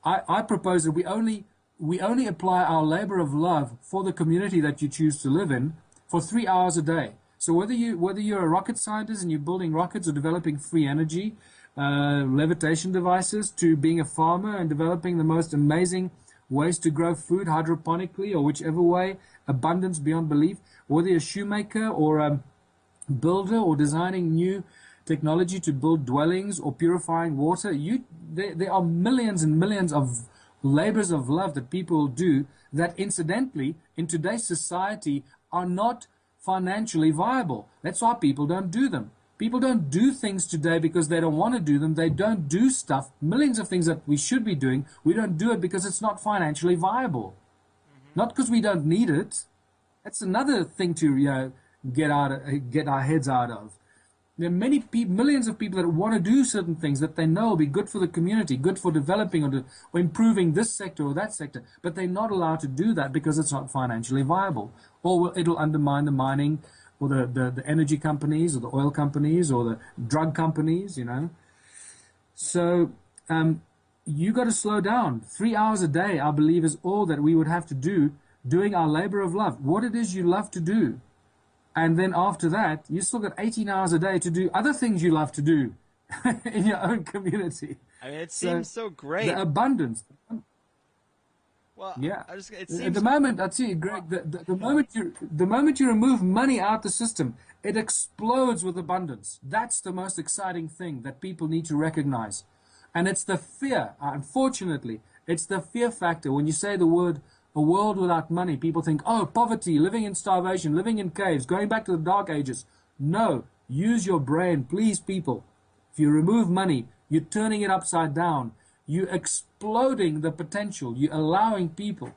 I propose that we only apply our labor of love for the community that you choose to live in for 3 hours a day. So whether you're a rocket scientist and you're building rockets or developing free energy, levitation devices, to being a farmer and developing the most amazing ways to grow food hydroponically, or whichever way, abundance beyond belief, whether you're a shoemaker or a builder or designing new technology to build dwellings or purifying water, there are millions and millions of labors of love that people do that incidentally in today's society are not financially viable. That's why people don't do them. People don't do things today because they don't want to do them. They don't do stuff, millions of things that we should be doing. We don't do it because it's not financially viable. Not because we don't need it. That's another thing to get our heads out of. There are millions of people that want to do certain things that they know will be good for the community, good for developing or improving this sector or that sector, but they're not allowed to do that because it's not financially viable, or it'll undermine the mining or the energy companies or the oil companies or the drug companies, So you got to slow down. 3 hours a day, I believe, is all that we would have to do doing our labor of love, what it is you love to do. And then after that, you still got 18 hours a day to do other things you love to do in your own community. I mean, it seems so great. The abundance. Well, yeah. It seems... At the moment, I see, Greg, the moment you remove money out the system, it explodes with abundance. That's the most exciting thing that people need to recognize. And it's the fear, unfortunately, it's the fear factor. When you say the word a world without money, people think, oh, poverty, living in starvation, living in caves, going back to the dark ages. No, use your brain, please, people. If you remove money, you're turning it upside down. You're exploding the potential. You're allowing people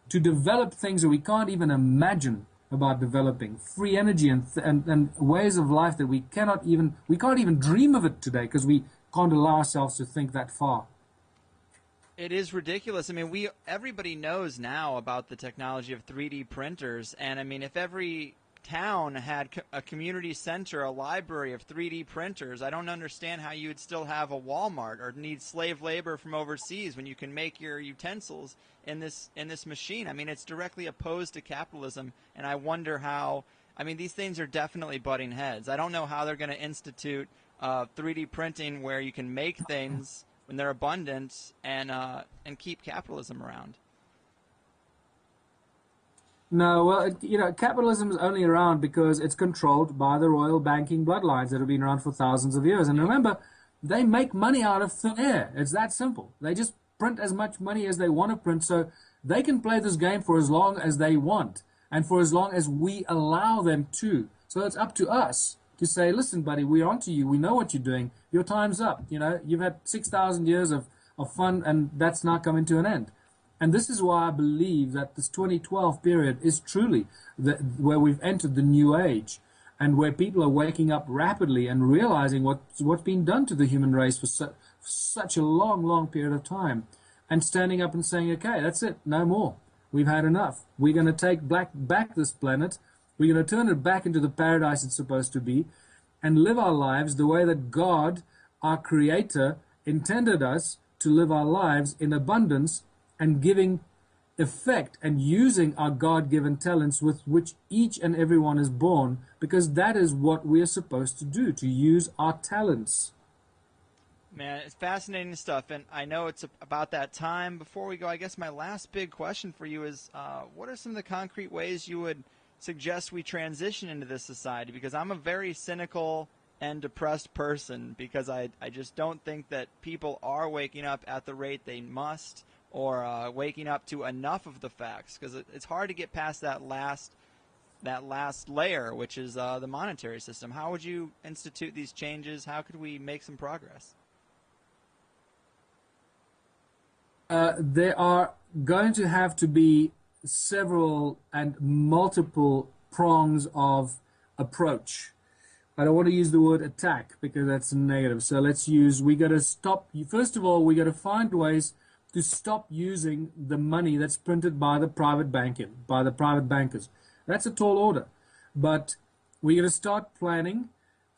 to develop things that we can't even imagine about developing. Free energy and ways of life that we can't even dream of it today, because we can't allow ourselves to think that far. It is ridiculous. I mean, everybody knows now about the technology of 3D printers, and I mean, if every town had a community center, a library of 3D printers, I don't understand how you would still have a Walmart or need slave labor from overseas when you can make your utensils in this machine. I mean, it's directly opposed to capitalism, and I wonder how. I mean, these things are definitely butting heads. I don't know how they're going to institute 3D printing where you can make things when they're abundant and keep capitalism around. No, well, capitalism is only around because it's controlled by the royal banking bloodlines that have been around for thousands of years. And remember, they make money out of thin air. It's that simple. They just print as much money as they want to print, so they can play this game for as long as they want and for as long as we allow them to. So it's up to us to say, listen, buddy, we're onto you. We know what you're doing. Your time's up. You've had 6,000 years of fun, and that's now coming to an end. And this is why I believe that this 2012 period is truly where we've entered the new age, and where people are waking up rapidly and realizing what's been done to the human race for such a long, long period of time, and standing up and saying, okay, that's it, no more. We've had enough. We're going to take back this planet. We're going to turn it back into the paradise it's supposed to be, and live our lives the way that God, our Creator, intended us to live our lives in abundance, and giving effect and using our God-given talents with which each and everyone is born, because that is what we are supposed to do, to use our talents. Man, it's fascinating stuff, and I know it's about that time. Before we go, I guess my last big question for you is, what are some of the concrete ways you would suggest we transition into this society? Because I'm a very cynical and depressed person, because I just don't think that people are waking up at the rate they must, or waking up to enough of the facts, because it's hard to get past that last layer, which is the monetary system. How would you institute these changes? How could we make some progress? There are going to have to be several and multiple prongs of approach. I don't want to use the word attack because that's negative. So we got to stop. First of all, we got to find ways to stop using the money that's printed by the private bankers. That's a tall order. But we got to start planning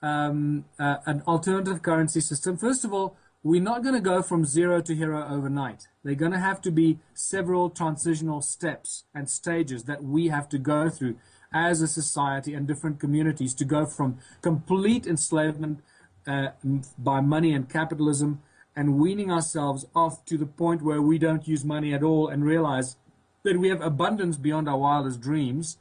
an alternative currency system. First of all, we're not going to go from zero to hero overnight. There are going to have to be several transitional steps and stages that we have to go through as a society and different communities to go from complete enslavement by money and capitalism and weaning ourselves off to the point where we don't use money at all and realize that we have abundance beyond our wildest dreams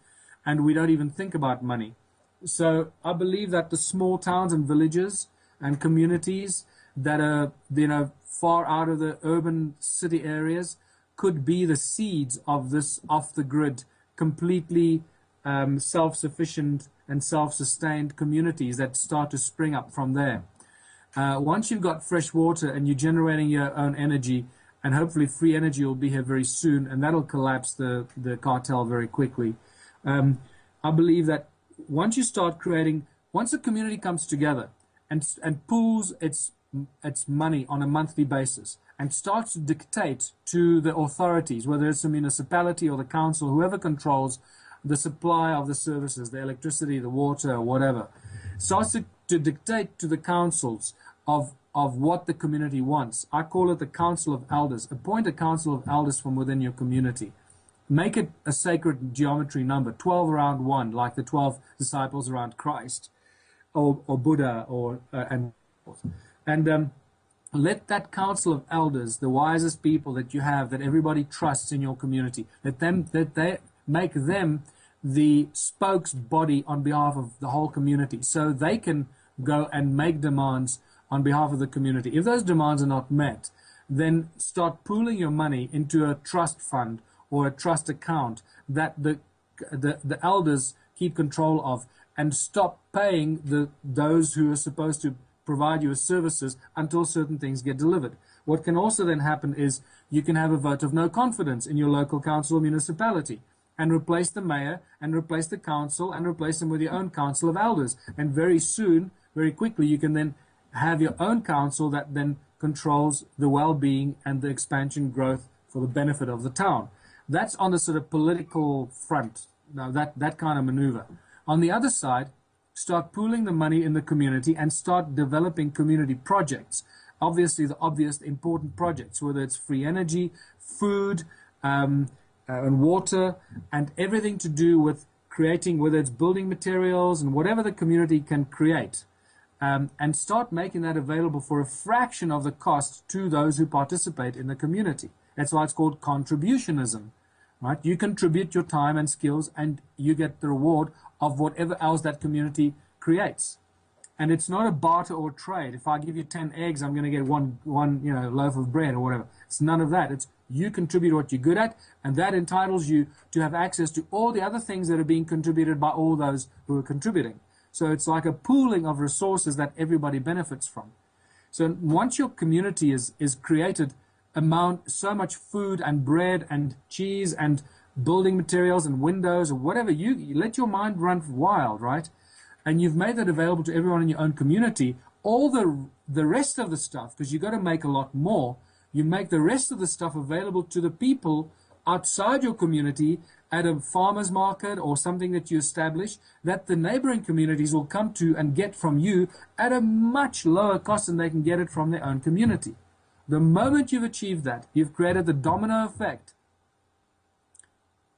and we don't even think about money. So I believe that the small towns and villages and communities that are, far out of the urban city areas could be the seeds of this off-the-grid, completely self-sufficient and self-sustained communities that start to spring up from there. Once you've got fresh water and you're generating your own energy, and hopefully free energy will be here very soon, and that'll collapse the cartel very quickly. I believe that once a community comes together and pools its money on a monthly basis and starts to dictate to the authorities, whether it's the municipality or the council, whoever controls the supply of the services, the electricity, the water, or whatever, starts to dictate to the councils of what the community wants. I call it the Council of Elders. Appoint a Council of Elders from within your community. Make it a sacred geometry number, 12 around 1, like the 12 disciples around Christ or Buddha and let that council of elders, the wisest people that you have, that everybody trusts in your community, that they make them the spokes body on behalf of the whole community, so they can go and make demands on behalf of the community. If those demands are not met, then start pooling your money into a trust fund or a trust account that the elders keep control of, and stop paying those who are supposed to provide you with services until certain things get delivered. What can also then happen is you can have a vote of no confidence in your local council or municipality and replace the mayor and replace the council and replace them with your own council of elders. And very soon, very quickly, you can then have your own council that then controls the well-being and the expansion growth for the benefit of the town. That's on the sort of political front, now that kind of maneuver. On the other side, start pooling the money in the community and start developing community projects. Obviously, the obvious important projects, whether it's free energy, food, and water, and everything to do with creating, whether it's building materials and whatever the community can create, and start making that available for a fraction of the cost to those who participate in the community. That's why it's called contributionism. Right? You contribute your time and skills, and you get the reward of whatever else that community creates. And it's not a barter or trade. If I give you 10 eggs, I'm going to get one loaf of bread or whatever. It's none of that. It's you contribute what you're good at, and that entitles you to have access to all the other things that are being contributed by all those who are contributing. So it's like a pooling of resources that everybody benefits from. So once your community is created, amount so much food and bread and cheese and building materials and windows or whatever, you let your mind run wild, right? And you've made that available to everyone in your own community. All the rest of the stuff, because you've got to make a lot more, you make the rest of the stuff available to the people outside your community at a farmer's market or something that you establish, that the neighboring communities will come to and get from you at a much lower cost than they can get it from their own community. The moment you've achieved that, you've created the domino effect.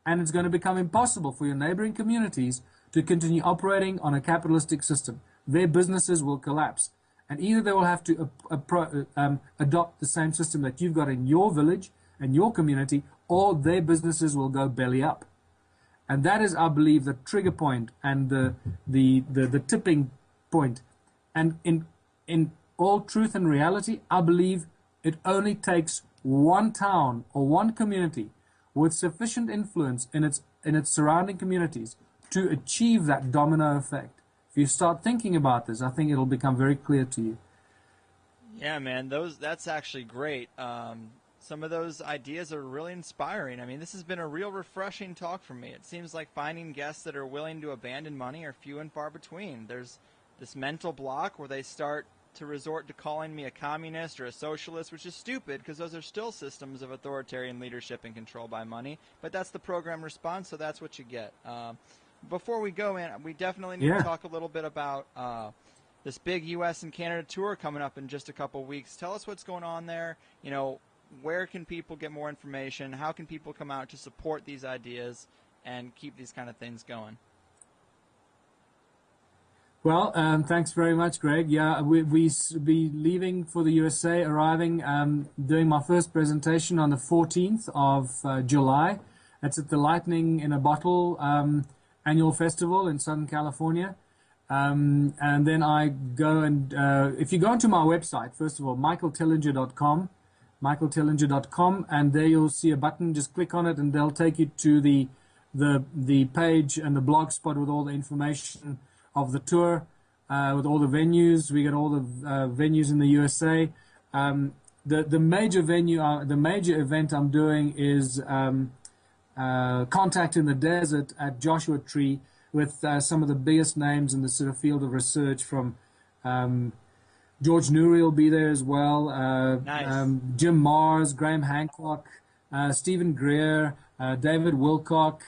And it's going to become impossible for your neighboring communities to continue operating on a capitalistic system. Their businesses will collapse. And either they will have to adopt the same system that you've got in your village and your community, or their businesses will go belly up. And that is, I believe, the trigger point and the tipping point. And in all truth and reality, I believe it only takes one town or one community with sufficient influence in its surrounding communities to achieve that domino effect. If you start thinking about this, I think it'll become very clear to you. Yeah, man, that's actually great. Some of those ideas are really inspiring. I mean, this has been a real refreshing talk for me. It seems like finding guests that are willing to abandon money are few and far between. There's this mental block where they start to resort to calling me a communist or a socialist, which is stupid because those are still systems of authoritarian leadership and control by money. But that's the program response, so that's what you get. Before we go, man, we definitely need to talk a little bit about this big U.S. and Canada tour coming up in just a couple weeks. Tell us what's going on there. You know, where can people get more information? How can people come out to support these ideas and keep these kind of things going? Well, thanks very much, Greg. Yeah, we be leaving for the USA, arriving, doing my first presentation on the 14th of July. It's at the Lightning in a Bottle annual festival in Southern California. And then I go and, if you go onto my website, first of all, michaeltellinger.com, and there you'll see a button. Just click on it, and they'll take you to the page and the blog spot with all the information of the tour, with all the venues. We got all the venues in the USA. The major venue, the major event I'm doing is Contact in the Desert at Joshua Tree, with some of the biggest names in the sort of field of research, from George Newry will be there as well. Nice. Jim Mars, Graham Hancock, Stephen Greer, David Wilcock,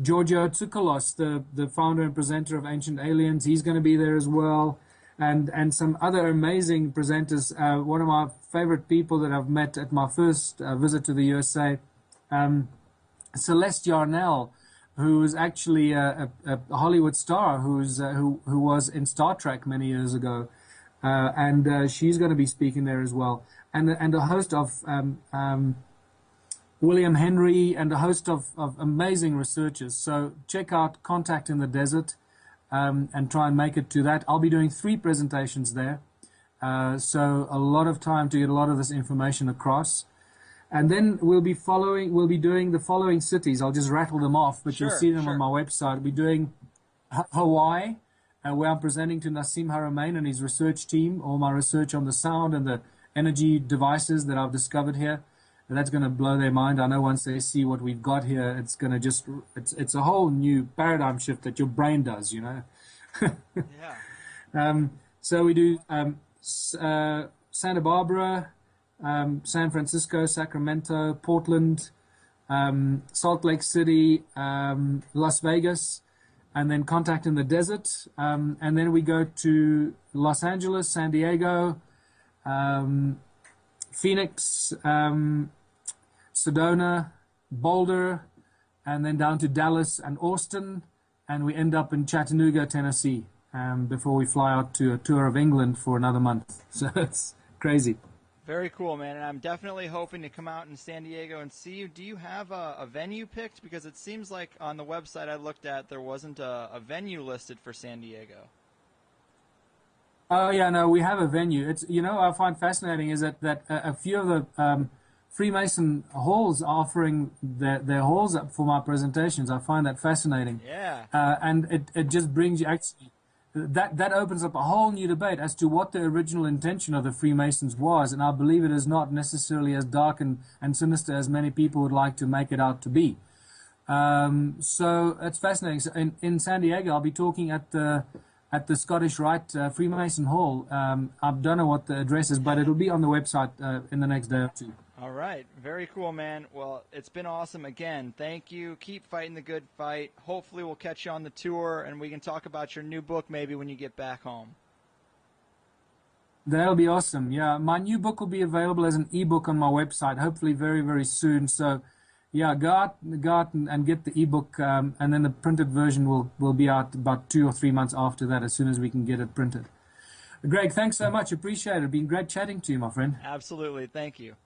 Giorgio Tsoukalos, the founder and presenter of Ancient Aliens. He's going to be there as well. And some other amazing presenters. One of my favorite people that I've met at my first visit to the USA, Celeste Yarnell, who is actually a Hollywood star who was in Star Trek many years ago. And she's going to be speaking there as well. And a host of William Henry, and a host of amazing researchers. So check out Contact in the Desert and try and make it to that. I'll be doing 3 presentations there. So a lot of time to get a lot of this information across. And then we'll be doing the following cities. I'll just rattle them off, but you'll see them on my website. We'll be doing Hawaii, where I'm presenting to Nassim Haramein and his research team, all my research on the sound and the energy devices that I've discovered here. And that's going to blow their mind. I know once they see what we've got here, it's going to it's a whole new paradigm shift that your brain does, you know. Yeah. So we do Santa Barbara, San Francisco, Sacramento, Portland, Salt Lake City, Las Vegas, and then Contact in the Desert. And then we go to Los Angeles, San Diego, Phoenix, Sedona, Boulder, and then down to Dallas and Austin, and we end up in Chattanooga, Tennessee, before we fly out to a tour of England for another month. So it's crazy. Very cool, man, and I'm definitely hoping to come out in San Diego and see you. Do you have a venue picked? Because it seems like on the website I looked at, there wasn't a venue listed for San Diego. Oh, yeah, no, we have a venue. It's, you know, I find fascinating is that a few of the Freemason halls are offering their halls up for my presentations. I find that fascinating. Yeah. And it just brings you actually, that opens up a whole new debate as to what the original intention of the Freemasons was. And I believe it is not necessarily as dark and sinister as many people would like to make it out to be. So it's fascinating. So in San Diego, I'll be talking at the Scottish Rite Freemason Hall. I don't know what the address is, but it'll be on the website in the next day or two. All right. Very cool, man. Well, it's been awesome. Again, thank you. Keep fighting the good fight. Hopefully we'll catch you on the tour, and we can talk about your new book maybe when you get back home. That'll be awesome. Yeah, my new book will be available as an ebook on my website, hopefully very, very soon. So, yeah, go out and get the ebook, and then the printed version will be out about 2 or 3 months after that, as soon as we can get it printed. Greg, thanks so much. Appreciate it. Been great chatting to you, my friend. Absolutely. Thank you.